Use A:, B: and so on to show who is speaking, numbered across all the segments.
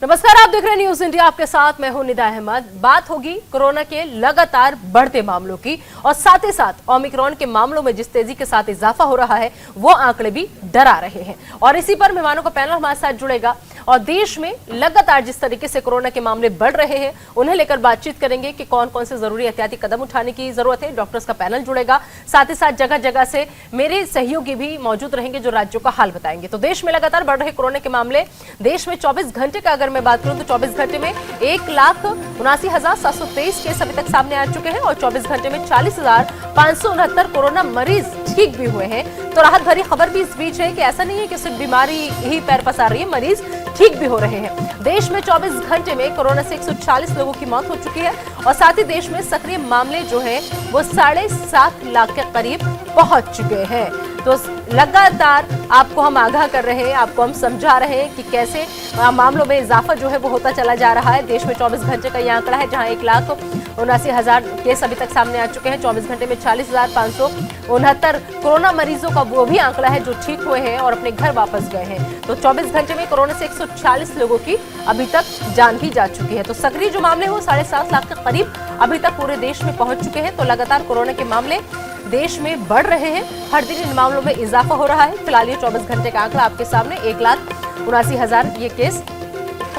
A: नमस्कार, आप देख रहे हैं न्यूज इंडिया। आपके साथ मैं हूं निदा अहमद। बात होगी कोरोना के लगातार बढ़ते मामलों की और साथ ही साथ ओमिक्रॉन के मामलों में जिस तेजी के साथ इजाफा हो रहा है वो आंकड़े भी डरा रहे हैं। और इसी पर मेहमानों का पैनल हमारे साथ जुड़ेगा और देश में लगातार जिस तरीके से कोरोना के मामले बढ़ रहे हैं उन्हें लेकर बातचीत करेंगे कि कौन कौन से जरूरी एहतियाती कदम उठाने की जरूरत है। डॉक्टर्स का पैनल जुड़ेगा, साथ ही साथ जगह जगह से मेरे सहयोगी भी मौजूद रहेंगे जो राज्यों का हाल बताएंगे। तो देश में लगातार बढ़ रहे कोरोना के मामले, देश में 24 घंटे का अगर मैं बात करूं तो 24 घंटे में 1,79,723 केस अभी तक सामने आ चुके हैं और 24 घंटे में 40,569 कोरोना मरीज ठीक भी हुए हैं। तो राहत भरी खबर भी इस बीच है कि ऐसा नहीं है कि सिर्फ बीमारी ही पैर पसार रही है, मरीज ठीक भी हो रहे हैं। देश में 24 घंटे में कोरोना से 140 लोगों की मौत हो चुकी है और साथ ही देश में सक्रिय मामले जो है वो 7.5 लाख के करीब पहुंच चुके हैं। तो लगातार आपको हम आगाह कर रहे हैं, आपको हम समझा रहे हैं कि कैसे मामलों में इजाफा जो है वो होता चला जा रहा है। देश में 24 घंटे का ये आंकड़ा है जहां 1,79,000 केस अभी तक सामने आ चुके हैं। 24 घंटे में 40,569 कोरोना मरीजों का वो भी आंकड़ा है जो ठीक हुए हैं और अपने घर वापस गए हैं। तो 24 घंटे में कोरोना से 140 लोगों की अभी तक जान भी जा चुकी है। तो सक्रिय जो मामले हो 7.5 लाख के करीब अभी तक पूरे देश में पहुंच चुके हैं। तो लगातार कोरोना के मामले देश में बढ़ रहे हैं, हर दिन इन मामलों में इजाफा हो रहा है। फिलहाल ये 24 घंटे का आंकड़ा आपके सामने 1,79,000 ये केस,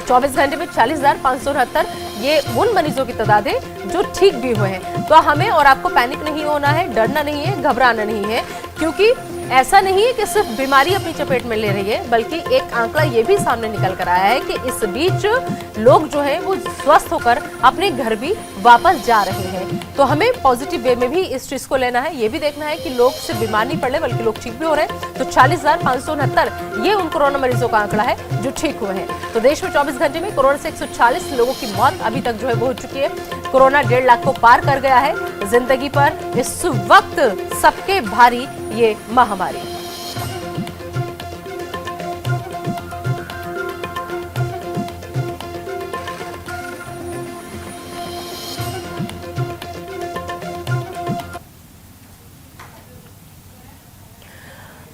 A: 24 घंटे में 40,569 ये उन मरीजों की तादाद है जो ठीक भी हुए हैं। तो हमें और आपको पैनिक नहीं होना है, डरना नहीं है, घबराना नहीं है, क्योंकि ऐसा नहीं है कि सिर्फ बीमारी अपनी चपेट में ले रही है, बल्कि एक आंकड़ा ये भी सामने निकल कर आया है कि इस बीच लोग जो है वो स्वस्थ होकर अपने घर भी वापस जा रहे हैं। तो हमें पॉजिटिव वे में भी इस चीज को लेना है, ये भी देखना है कि लोग सिर्फ बीमार नहीं पड़ रहे बल्कि लोग ठीक भी हो रहे हैं। तो 40,569 ये उन कोरोना मरीजों का आंकड़ा है जो ठीक हुए हैं। तो देश में 24 घंटे में कोरोना से 140 लोगों की मौत अभी तक जो है वो हो चुकी है। कोरोना 1.5 लाख को पार कर गया है। जिंदगी पर इस वक्त सबके भारी ये महामारी।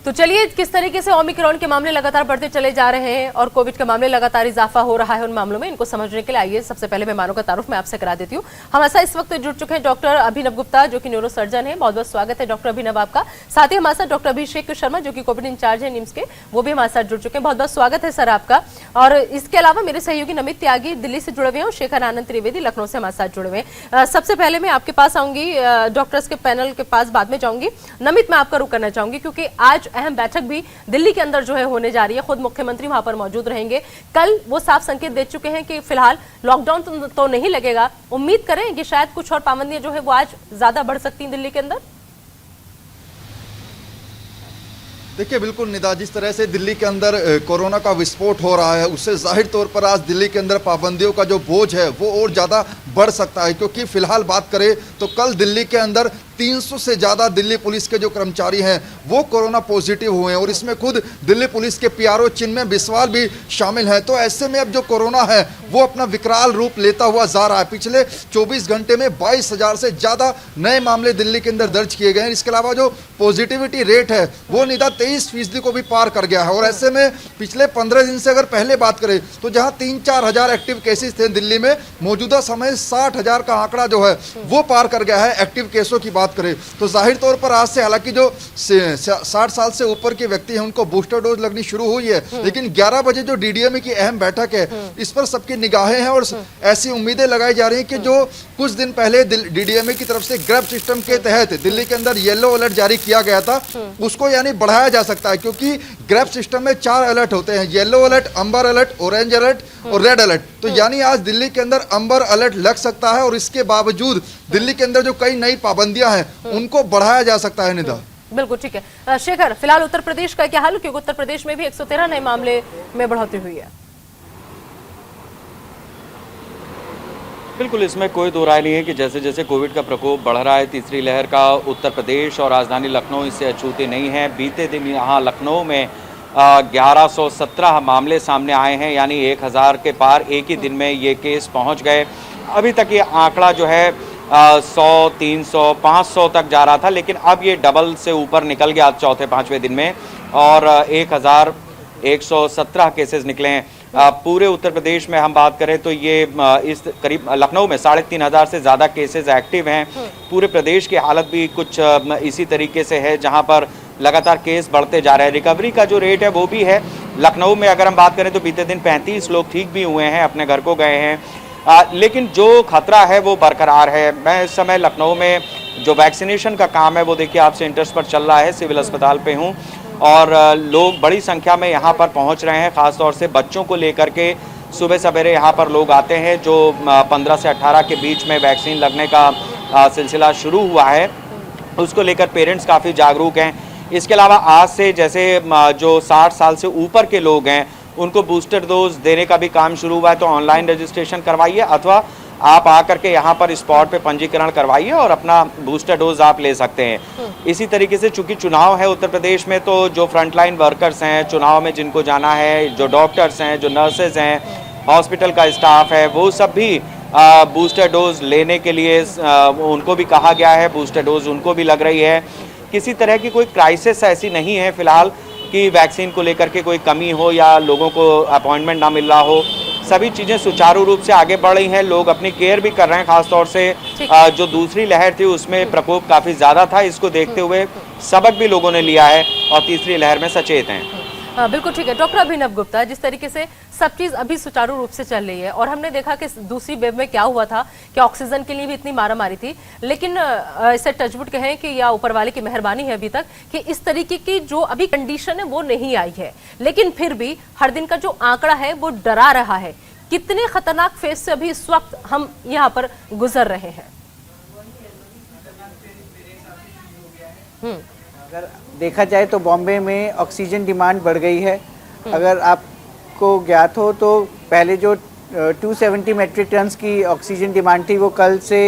A: तो चलिए, किस तरीके से ओमिक्रॉन के मामले लगातार बढ़ते चले जा रहे हैं और कोविड के मामले लगातार इजाफा हो रहा है उन मामलों में, इनको समझने के लिए आइए सबसे पहले मेहमानों का तारुफ मैं आपसे करा देती हूँ। हमारे साथ इस वक्त जुड़ चुके हैं डॉक्टर अभिनव गुप्ता जो कि न्यूरो सर्जन है। बहुत बहुत स्वागत है डॉक्टर अभिनव आपका। साथ ही हमारे साथ डॉक्टर अभिषेक शर्मा जो कि कोविड इंचार्ज है निम्स के, वो भी हमारे साथ जुड़ चुके हैं। बहुत बहुत स्वागत है सर आपका। और इसके अलावा मेरे सहयोगी नमित त्यागी दिल्ली से जुड़े हुए हैं और शेखर आनंद त्रिवेदी लखनऊ से हमारे साथ जुड़े हुए हैं। सबसे पहले मैं आपके पास आऊंगी, डॉक्टर्स के पैनल के पास बाद में जाऊंगी। नमित, मैं आपका रुख करना चाहूंगी क्योंकि आज अहम बैठक भी दिल्ली के अंदर जो है होने जा रही है। खुद मुख्यमंत्री वहां पर मौजूद रहेंगे। कल वो साफ संकेत दे चुके हैं कि फिलहाल लॉकडाउन तो नहीं लगेगा। उम्मीद करें कि शायद कुछ और पाबंदियां जो है वो आज ज्यादा बढ़ सकती हैं दिल्ली के अंदर।
B: देखिए, बिल्कुल निदा, जिस तरह से दिल्ली के अंदर कोरोना का विस्फोट हो रहा है उससे जाहिर तौर पर आज दिल्ली के अंदर पाबंदियों का जो बोझ है वो और ज़्यादा बढ़ सकता है। क्योंकि फिलहाल बात करें तो कल दिल्ली के अंदर 300 से ज़्यादा दिल्ली पुलिस के जो कर्मचारी हैं वो कोरोना पॉजिटिव हुए हैं और इसमें खुद दिल्ली पुलिस के पीआरओ चिन्मय बिस्वाल भी शामिल हैं। तो ऐसे में अब जो कोरोना है वो अपना विकराल रूप लेता हुआ जा रहा है। पिछले 24 घंटे में 22,000 से ज़्यादा नए मामले दिल्ली के अंदर दर्ज किए गए हैं। इसके अलावा जो पॉजिटिविटी रेट है वो निदा 23% को भी पार कर गया है। और ऐसे में पिछले 15 दिन से अगर पहले बात करें तो जहाँ 3-4 हज़ार एक्टिव केसेस थे दिल्ली में, मौजूदा समय 60,000 का आंकड़ा जो है वो पार कर गया है एक्टिव केसों की बात करें तो जाहिर तौर पर आज से, हालांकि जो 60 साल से ऊपर के व्यक्ति हैं उनको बूस्टर डोज लगनी शुरू हुई है, लेकिन 11 बजे जो डीडीएमए की अहम बैठक है इस पर सबकी निगाहें हैं और ऐसी उम्मीदें लगाई जा रही हैं कि जो कुछ दिन पहले डीडीएमए की तरफ से ग्रैब सिस्टम के तहत दिल्ली के अंदर येलो अलर्ट जारी किया गया था उसको यानी बढ़ाया जा सकता है। क्योंकि ग्रैब सिस्टम में 4 अलर्ट होते हैं, येलो अलर्ट, अंबर अलर्ट, ऑरेंज अलर्ट और रेड अलर्ट। तो यानी आज दिल्ली के अंदर अंबर अलर्ट लग सकता है और इसके बावजूद दिल्ली के अंदर जो कई नई पाबंदियां हैं उनको बढ़ाया जा सकता है। निदा,
A: बिल्कुल ठीक है। शेखर, फिलहाल उत्तर प्रदेश का क्या हाल, क्योंकि उत्तर प्रदेश में भी 113 नए मामले में बढ़ोतरी हुई है।
C: बिल्कुल, इसमें कोई दो राय नहीं है कि जैसे जैसे कोविड का प्रकोप बढ़ रहा है, तीसरी लहर का उत्तर प्रदेश और राजधानी लखनऊ इससे अछूते नहीं है। बीते दिन यहाँ लखनऊ में 1117 मामले सामने आए हैं, यानी 1000 के पार एक ही दिन में ये केस पहुँच गए। अभी तक ये आंकड़ा जो है 100, 300, 500 तक जा रहा था, लेकिन अब ये डबल से ऊपर निकल गया चौथे 5वें दिन में और 1000 117 केसेस निकले हैं। पूरे उत्तर प्रदेश में हम बात करें तो ये इस करीब लखनऊ में 3,500 से ज़्यादा केसेस एक्टिव हैं। पूरे प्रदेश की हालत भी कुछ इसी तरीके से है, जहां पर लगातार केस बढ़ते जा रहे हैं। रिकवरी का जो रेट है वो भी है। लखनऊ में अगर हम बात करें तो बीते दिन 35 लोग ठीक भी हुए हैं, अपने घर को गए हैं। लेकिन जो खतरा है वो बरकरार है। मैं इस समय लखनऊ में जो वैक्सीनेशन का काम है वो देखिए आप सेंटर्स पर चल रहा है, सिविल अस्पताल पे हूँ और लोग बड़ी संख्या में यहाँ पर पहुँच रहे हैं। ख़ासतौर से बच्चों को लेकर के सुबह सवेरे यहाँ पर लोग आते हैं। जो 15 से 18 के बीच में वैक्सीन लगने का सिलसिला शुरू हुआ है, उसको लेकर पेरेंट्स काफ़ी जागरूक हैं। इसके अलावा आज से जैसे जो 60 साल से ऊपर के लोग हैं उनको बूस्टर डोज देने का भी काम शुरू हुआ है। तो ऑनलाइन रजिस्ट्रेशन करवाइए अथवा आप आकर के यहाँ पर स्पॉट पे पंजीकरण करवाइए और अपना बूस्टर डोज आप ले सकते हैं। इसी तरीके से चूंकि चुनाव है उत्तर प्रदेश में, तो जो फ्रंटलाइन वर्कर्स हैं चुनाव में जिनको जाना है, जो डॉक्टर्स हैं, जो नर्सेज हैं, हॉस्पिटल का स्टाफ है, वो सब भी बूस्टर डोज लेने के लिए उनको भी कहा गया है। बूस्टर डोज उनको भी लग रही है। किसी तरह की कोई क्राइसिस ऐसी नहीं है फिलहाल कि वैक्सीन को लेकर के कोई कमी हो या लोगों को अपॉइंटमेंट ना मिल रहा हो। सभी चीज़ें सुचारू रूप से आगे बढ़ रही हैं। लोग अपनी केयर भी कर रहे हैं। खासतौर से जो दूसरी लहर थी उसमें प्रकोप काफ़ी ज़्यादा था। इसको देखते हुए सबक भी लोगों ने लिया है और तीसरी लहर में सचेत हैं।
A: बिल्कुल ठीक है। डॉक्टर अभिनव गुप्ता, जिस तरीके से सब चीज अभी सुचारू रूप से चल रही है और हमने देखा कि दूसरी वेव में क्या हुआ था कि ऑक्सीजन के लिए भी इतनी मारामारी थी, लेकिन इसे टचवुड कहें कि या ऊपर वाले की मेहरबानी है अभी तक कि इस तरीके की जो अभी कंडीशन है वो नहीं आई है। लेकिन फिर भी हर दिन का जो आंकड़ा है वो डरा रहा है। कितने खतरनाक फेज से अभी इस वक्त हम यहाँ पर गुजर रहे हैं?
D: अगर देखा जाए तो बॉम्बे में ऑक्सीजन डिमांड बढ़ गई है। अगर आपको ज्ञात हो तो पहले जो 270 मैट्रिक टन्स की ऑक्सीजन डिमांड थी वो कल से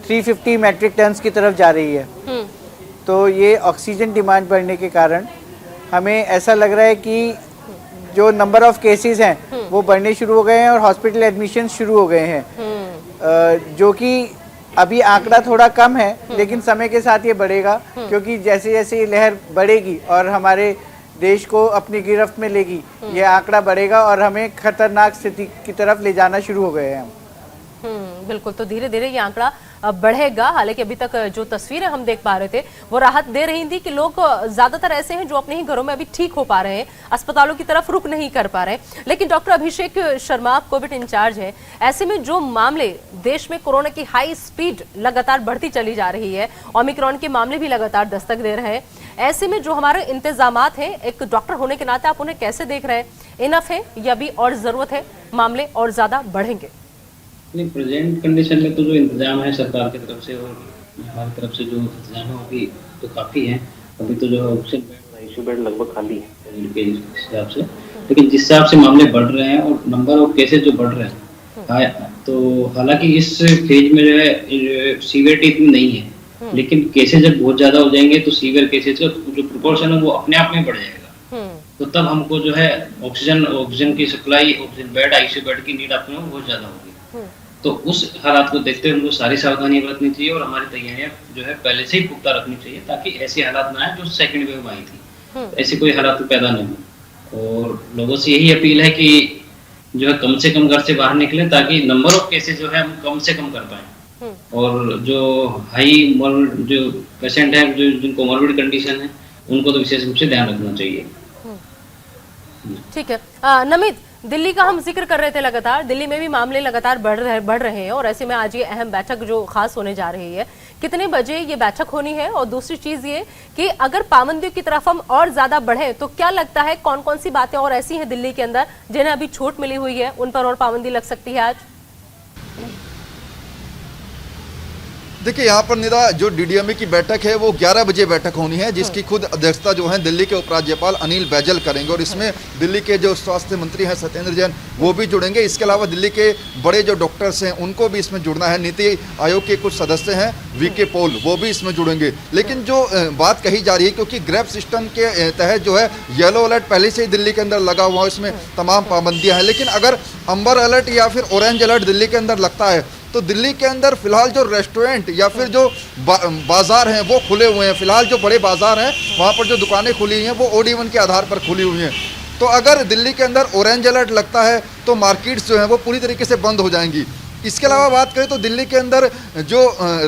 D: 350 मैट्रिक टन्स की तरफ जा रही है। तो ये ऑक्सीजन डिमांड बढ़ने के कारण हमें ऐसा लग रहा है कि जो नंबर ऑफ केसेस हैं वो बढ़ने शुरू हो गए हैं और हॉस्पिटल एडमिशन शुरू हो गए हैं, जो कि अभी आंकड़ा थोड़ा कम है लेकिन समय के साथ ये बढ़ेगा, क्योंकि जैसे जैसे ये लहर बढ़ेगी और हमारे देश को अपनी गिरफ्त में लेगी, ये आंकड़ा बढ़ेगा और हमें खतरनाक स्थिति की तरफ ले जाना शुरू हो गए हैं हम।
A: बिल्कुल। तो धीरे धीरे ये आंकड़ा बढ़ेगा। हालांकि अभी तक जो तस्वीरें हम देख पा रहे थे वो राहत दे रही थी कि लोग ज्यादातर ऐसे हैं जो अपने ही घरों में अभी ठीक हो पा रहे हैं, अस्पतालों की तरफ रुख नहीं कर पा रहे। लेकिन doctor Abhishek Sharma Covid in charge है, ऐसे में जो मामले देश में कोरोना की हाई स्पीड लगातार बढ़ती चली जा रही है, ओमिक्रॉन के मामले भी लगातार दस्तक दे रहे हैं, ऐसे में जो हमारे इंतजामात हैं एक डॉक्टर होने के नाते आप उन्हें कैसे देख रहे हैं? इनफ है या भी और जरूरत है, मामले और ज्यादा बढ़ेंगे?
E: नहीं, प्रेजेंट कंडीशन में तो जो इंतजाम है सरकार की तरफ से और हमारी तरफ से जो इंतजाम है वो भी तो काफ़ी है। अभी तो जो ऑक्सीजन बेड, आईसीयू बेड लगभग खाली है कोविड के हिसाब से, लेकिन जिस हिसाब से मामले बढ़ रहे हैं और नंबर ऑफ केसेज जो बढ़ रहे हैं, तो हालांकि इस फेज में जो है सीवियरिटी इतनी नहीं है, लेकिन केसेज जब बहुत ज़्यादा हो जाएंगे तो सीवियर केसेज का जो प्रोपोर्शन है वो अपने आप में बढ़ जाएगा। तो तब हमको जो है ऑक्सीजन की supply, oxygen bed, ICU bed की नीड अपने में बहुत ज़्यादा होगी। तो उस हालात को देखते हुए हमको सारी सावधानी बरतनी चाहिए और हमारी तैयारियां जो है पहले से ही पुख्ता रखनी चाहिए, ताकि ऐसे हालात ना आए जो सेकंड वेव में आई थी, ऐसे कोई हालात पैदा नहीं हो। और लोगों से यही अपील है कि जो है कम से कम घर से बाहर निकलें, ताकि नंबर ऑफ केसेस जो है हम कम से कम कर पाएं। और जो हाई जो पेशेंट है, जो जिनको मॉर्बिड कंडीशन है, उनको तो विशेष रूप से ध्यान रखना चाहिए।
A: ठीक है। नमित, दिल्ली का हम जिक्र कर रहे थे, लगातार दिल्ली में भी मामले लगातार बढ़ रहे हैं और ऐसे में आज ये अहम बैठक जो खास होने जा रही है, कितने बजे ये बैठक होनी है? और दूसरी चीज ये कि अगर पाबंदियों की तरफ हम और ज्यादा बढ़े तो क्या लगता है कौन कौन सी बातें और ऐसी हैं दिल्ली के अंदर जिन्हें अभी छूट मिली हुई है, उन पर और पाबंदी लग सकती है आज?
B: देखिए यहाँ पर निरा जो डीडीएमए की बैठक है वो 11 बजे बैठक होनी है, जिसकी खुद अध्यक्षता जो है दिल्ली के उपराज्यपाल अनिल बैजल करेंगे और इसमें दिल्ली के जो स्वास्थ्य मंत्री हैं सत्येंद्र जैन वो भी जुड़ेंगे। इसके अलावा दिल्ली के बड़े जो डॉक्टर्स हैं उनको भी इसमें जुड़ना है। नीति आयोग के कुछ सदस्य हैं वीके पॉल, वो भी इसमें जुड़ेंगे। लेकिन जो बात कही जा रही है, क्योंकि ग्रैब सिस्टम के तहत जो है येलो अलर्ट पहले से ही दिल्ली के अंदर लगा हुआ है, इसमें तमाम पाबंदियाँ हैं, लेकिन अगर अम्बर अलर्ट या फिर ऑरेंज अलर्ट दिल्ली के अंदर लगता है तो दिल्ली के अंदर फिलहाल जो रेस्टोरेंट या फिर जो बाजार हैं वो खुले हुए हैं। फिलहाल जो बड़े बाजार हैं वहाँ पर जो दुकानें खुली हुई हैं वो ओड इवन के आधार पर खुली हुई हैं। तो अगर दिल्ली के अंदर ऑरेंज अलर्ट लगता है तो मार्केट्स जो हैं वो पूरी तरीके से बंद हो जाएंगी। इसके अलावा बात करें तो दिल्ली के अंदर जो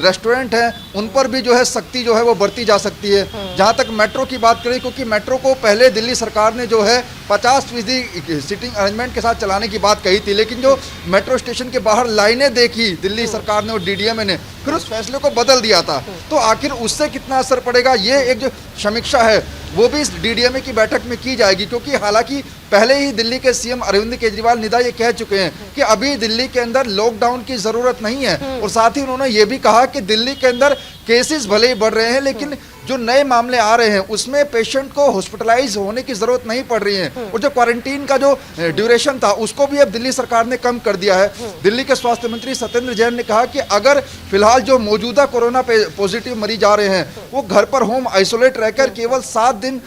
B: रेस्टोरेंट हैं उन पर भी जो है सख्ती जो है वो बढ़ती जा सकती है। जहां तक मेट्रो की बात करें, क्योंकि मेट्रो को पहले दिल्ली सरकार ने जो है 50% सीटिंग अरेंजमेंट के साथ चलाने की बात कही थी, लेकिन जो मेट्रो स्टेशन के बाहर लाइनें देखी दिल्ली सरकार ने और डीडीएम ने, फिर उस फैसले को बदल दिया था। तो आखिर उससे कितना असर पड़ेगा, ये एक जो समीक्षा है वो भी इस डीडीएमए की बैठक में की जाएगी। क्योंकि हालांकि पहले ही दिल्ली के सीएम अरविंद केजरीवाल निदा ये कह चुके हैं कि अभी दिल्ली के अंदर लॉकडाउन की जरूरत नहीं है, और साथ ही उन्होंने ये भी कहा कि दिल्ली के अंदर केसेस भले ही बढ़ रहे हैं लेकिन जो नए मामले आ रहे हैं उसमें पेशेंट को हॉस्पिटलाइज होने की जरूरत नहीं पड़ रही है, और जो क्वारंटीन का जो ड्यूरेशन था उसको भी अब दिल्ली सरकार ने कम कर दिया है। दिल्ली के स्वास्थ्य मंत्री सत्येंद्र जैन ने कहा कि अगर फिलहाल जो मौजूदा कोरोना पॉजिटिव मरीज आ रहे हैं वो घर पर होम आइसोलेट रहकर केवल 7 दिन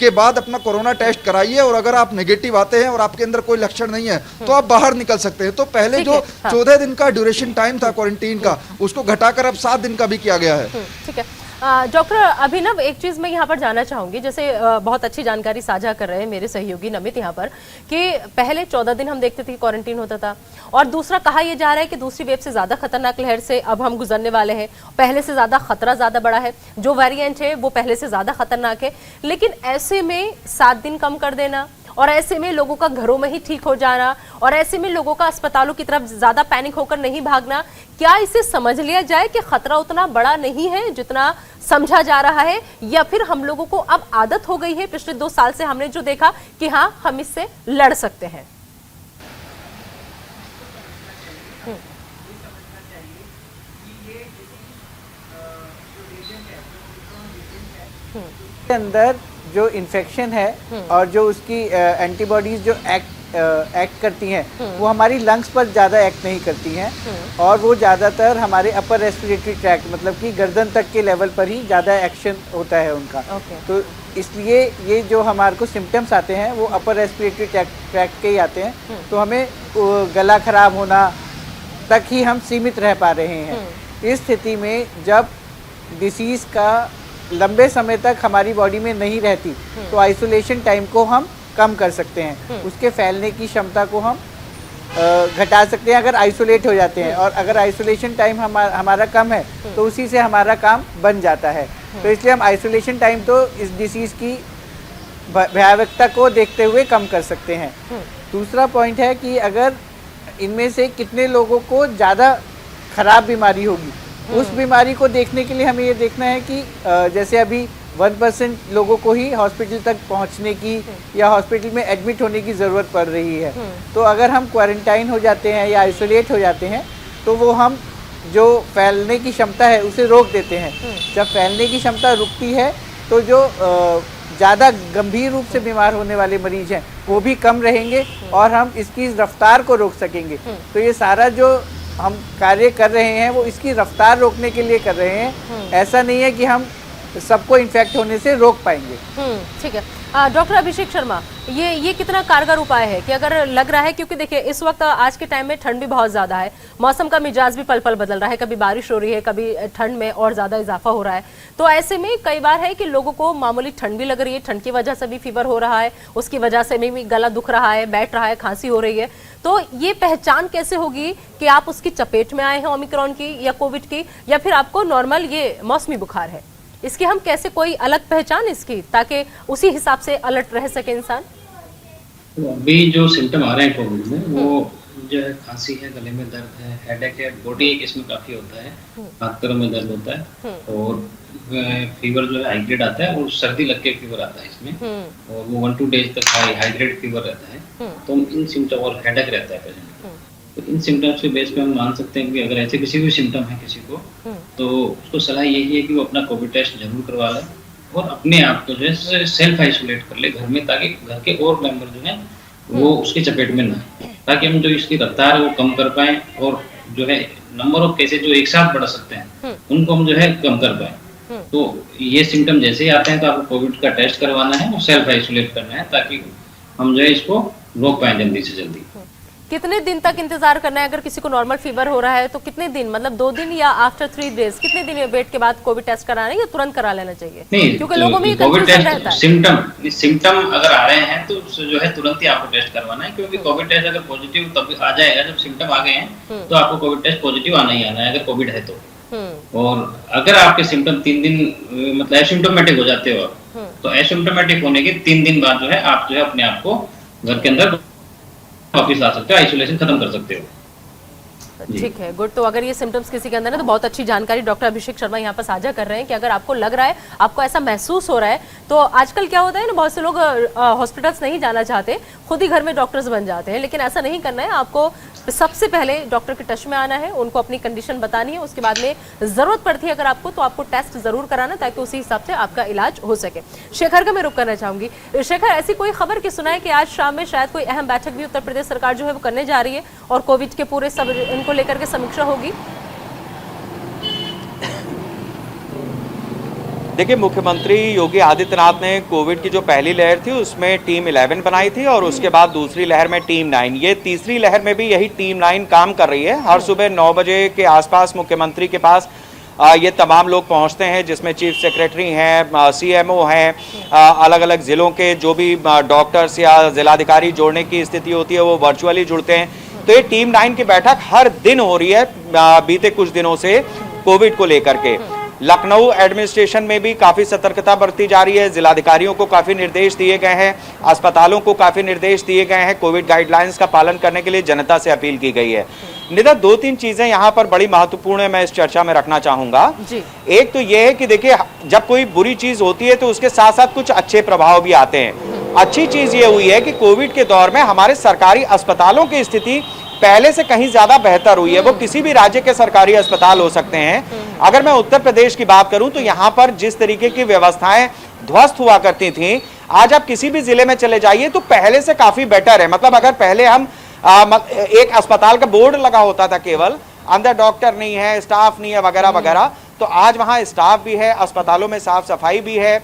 B: के बाद अपना कोरोना टेस्ट कराइए, और अगर आप नेगेटिव आते हैं और आपके अंदर कोई लक्षण नहीं है तो आप बाहर निकल सकते हैं। तो पहले जो 14 दिन का ड्यूरेशन टाइम था क्वारंटीन का उसको घटाकर अब 7 दिन का भी किया गया है।
A: ठीक है डॉक्टर अभिनव, एक चीज मैं यहाँ पर जानना चाहूंगी, जैसे बहुत अच्छी जानकारी साझा कर रहे हैं मेरे सहयोगी नमित यहाँ पर कि पहले 14 दिन हम देखते थे कि क्वारंटीन होता था, और दूसरा कहा यह जा रहा है कि दूसरी वेव से ज्यादा खतरनाक लहर से अब हम गुजरने वाले हैं, पहले से ज्यादा खतरा ज्यादा बड़ा है, जो वेरिएंट है वो पहले से ज्यादा खतरनाक है। लेकिन ऐसे में 7 दिन कम कर देना, और ऐसे में लोगों का घरों में ही ठीक हो जाना, और ऐसे में लोगों का अस्पतालों की तरफ ज्यादा पैनिक होकर नहीं भागना, क्या इसे समझ लिया जाए कि खतरा उतना बड़ा नहीं है जितना समझा जा रहा है, या फिर हम लोगों को अब आदत हो गई है, पिछले 2 साल से हमने जो देखा कि हाँ हम इससे लड़ सकते हैं?
D: अंदर जो इन्फेक्शन है और जो उसकी एंटीबॉडीज जो एक्ट करती हैं वो हमारी लंग्स पर ज़्यादा एक्ट नहीं करती हैं, और वो ज़्यादातर हमारे अपर रेस्पिरेटरी ट्रैक्ट मतलब कि गर्दन तक के लेवल पर ही ज़्यादा एक्शन होता है उनका। तो इसलिए ये जो हमारे को सिम्टम्स आते हैं वो अपर रेस्पिरेटरी ट्रैक्ट के ही आते हैं। तो हमें गला खराब होना तक ही हम सीमित रह पा रहे हैं। इस स्थिति में जब डिसीज़ का लंबे समय तक हमारी बॉडी में नहीं रहती तो आइसोलेशन टाइम को हम कम कर सकते हैं, उसके फैलने की क्षमता को हम घटा सकते हैं अगर आइसोलेट हो जाते हैं। और अगर आइसोलेशन टाइम हमारा कम है तो उसी से हमारा काम बन जाता है। तो इसलिए हम आइसोलेशन टाइम तो इस डिसीज़ की भयावहता को देखते हुए कम कर सकते हैं। दूसरा पॉइंट है कि अगर इनमें से कितने लोगों को ज़्यादा खराब बीमारी होगी, उस बीमारी को देखने के लिए हमें ये देखना है कि जैसे अभी 1% लोगों को ही हॉस्पिटल तक पहुंचने की या हॉस्पिटल में एडमिट होने की ज़रूरत पड़ रही है। तो अगर हम क्वारंटाइन हो जाते हैं या आइसोलेट हो जाते हैं तो वो हम जो फैलने की क्षमता है उसे रोक देते हैं। जब फैलने की क्षमता रुकती है तो जो ज़्यादा गंभीर रूप से बीमार होने वाले मरीज हैं वो भी कम रहेंगे और हम इसकी रफ्तार को रोक सकेंगे। तो ये सारा जो हम कार्य कर रहे हैं वो इसकी रफ्तार रोकने के लिए कर रहे हैं। ऐसा नहीं है कि हम सबको इन्फेक्ट होने से रोक पाएंगे।
A: ठीक है डॉक्टर अभिषेक शर्मा, ये कितना कारगर उपाय है कि अगर लग रहा है, क्योंकि देखिए इस वक्त आज के टाइम में ठंड भी बहुत ज़्यादा है, मौसम का मिजाज भी पल पल बदल रहा है, कभी बारिश हो रही है, कभी ठंड में और ज़्यादा इजाफा हो रहा है। तो ऐसे में कई बार है कि लोगों को मामूली ठंड भी लग रही है, ठंड की वजह से भी फीवर हो रहा है, उसकी वजह से भी गला दुख रहा है, बैठ रहा है, खांसी हो रही है। तो ये पहचान कैसे होगी कि आप उसकी चपेट में आए हैं ओमिक्रॉन की या कोविड की, या फिर आपको नॉर्मल ये मौसमी बुखार है? इसकी हम कैसे कोई अलग पहचान इसकी, ताकि उसी हिसाब से अलर्ट रह सके इंसान?
E: तो अभी जो सिम्टम आ रहे हैं कोविड में वो जो है खांसी है, गले में दर्द है, हेडेक है, बॉडी एक इसमें काफी होता है, हाथ पैरों में दर्द होता है, और फीवर जो है हाई ग्रेड आता है, और सर्दी लग के फीवर आता है इसमें, और वो 1-2 डेज तक हाई ग्रेड फीवर रहता है। तो इन सिम्टम और हेडेक रहता है पेशेंट को। तो इन सिम्टम्स के बेस पे हम मान सकते हैं कि अगर ऐसे किसी भी सिम्टम है किसी को, तो उसको सलाह यही है कि वो अपना कोविड टेस्ट जरूर करवा ले और अपने आप को जो है सेल्फ आइसोलेट कर ले घर में, ताकि घर के और मेंबर जो है वो उसकी चपेट में ना आए, ताकि हम जो इसकी रफ्तार है वो कम कर पाए, और जो है नंबर ऑफ केसेज जो एक साथ बढ़ सकते हैं उनको हम जो है कम कर पाए। तो ये सिम्टम जैसे ही आते हैं तो आपको कोविड का टेस्ट करवाना है और सेल्फ आइसोलेट करना है, ताकि हम जो है इसको रोक पाए जल्दी से जल्दी।
A: कितने दिन तक इंतजार करना है? अगर किसी को नॉर्मल फीवर हो रहा है तो कितने दिन, मतलब 2 दिन या आफ्टर 3 डेज, कितने दिन वेट के बाद कोविड टेस्ट कराना है या तुरंत करा लेना चाहिए?
E: नहीं,
A: क्योंकि लोगों में ये
E: कोविड
A: कंफ्यूजन रहता
E: टेस्ट
A: है।
E: सिम्टम अगर आ रहे हैं तो जो है तुरंत ही आपको टेस्ट करवाना है, क्योंकि कोविड टेस्ट अगर पॉजिटिव तब आ जाएगा जब सिम्टम आ गए हैं, तो आपको कोविड टेस्ट पॉजिटिव आना ही आना है अगर कोविड है तो। और अगर आपके सिम्टम 3 दिन मतलब एसिम्टोमेटिक हो जाते हो तो एसिम्टोमेटिक होने के 3 दिन बाद जो है आप जो है अपने आप को घर के अंदर वापस आ सकते हो, आइसोलेशन खत्म कर सकते हो।
A: ठीक है, गुड। तो अगर ये सिम्टम्स किसी के अंदर है तो बहुत अच्छी जानकारी डॉक्टर अभिषेक शर्मा यहाँ पर साझा कर रहे हैं कि अगर आपको लग रहा है, आपको ऐसा महसूस हो रहा है, तो आजकल क्या होता है ना, बहुत से लोग हॉस्पिटल्स नहीं जाना चाहते, खुद ही घर में डॉक्टर्स बन जाते हैं, लेकिन ऐसा नहीं करना है। आपको सबसे पहले डॉक्टर के टच में आना है, उनको अपनी कंडीशन बतानी है, उसके बाद में जरूरत पड़ती है अगर आपको, तो आपको टेस्ट जरूर कराना ताकि उसी हिसाब से आपका इलाज हो सके। शेखर का मैं रुक करना चाहूंगी। शेखर, ऐसी कोई खबर की सुना है कि आज शाम में शायद कोई अहम बैठक भी उत्तर प्रदेश सरकार जो है वो करने जा रही है और कोविड के पूरे सब इनको लेकर के समीक्षा होगी?
C: देखिए, मुख्यमंत्री योगी आदित्यनाथ ने कोविड की जो पहली लहर थी उसमें टीम 11 बनाई थी और उसके बाद दूसरी लहर में टीम 9, ये तीसरी लहर में भी यही टीम 9 काम कर रही है। हर सुबह 9 बजे के आसपास मुख्यमंत्री के पास ये तमाम लोग पहुंचते हैं, जिसमें चीफ सेक्रेटरी हैं, सीएमओ हैं, अलग अलग ज़िलों के जो भी डॉक्टर्स या जिलाधिकारी जोड़ने की स्थिति होती है वो वर्चुअली जुड़ते हैं। तो ये टीम 9 की बैठक हर दिन हो रही है बीते कुछ दिनों से कोविड को लेकर के। लखनऊ एडमिनिस्ट्रेशन में भी काफ़ी सतर्कता बरती जा रही है, जिलाधिकारियों को काफ़ी निर्देश दिए गए हैं, अस्पतालों को काफ़ी निर्देश दिए गए हैं, कोविड गाइडलाइंस का पालन करने के लिए जनता से अपील की गई है। निदा, 2-3 चीज़ें यहाँ पर बड़ी महत्वपूर्ण है, मैं इस चर्चा में रखना चाहूँगा। एक तो ये है कि देखिए, जब कोई बुरी चीज़ होती है तो उसके साथ साथ कुछ अच्छे प्रभाव भी आते हैं। अच्छी चीज़ ये हुई है कि कोविड के दौर में हमारे सरकारी अस्पतालों की स्थिति पहले से कहीं ज्यादा बेहतर हुई है। वो किसी भी राज्य के सरकारी अस्पताल हो सकते हैं। अगर मैं उत्तर प्रदेश की बात करूं तो यहाँ पर जिस तरीके की व्यवस्थाएं ध्वस्त हुआ करती थी, आज आप किसी भी जिले में चले जाइए तो पहले से काफी बेटर है। मतलब अगर पहले हम एक अस्पताल का बोर्ड लगा होता था, केवल अंदर डॉक्टर नहीं है, स्टाफ नहीं है, वगैरह वगैरह, तो आज वहाँ स्टाफ भी है, अस्पतालों में साफ सफाई भी है।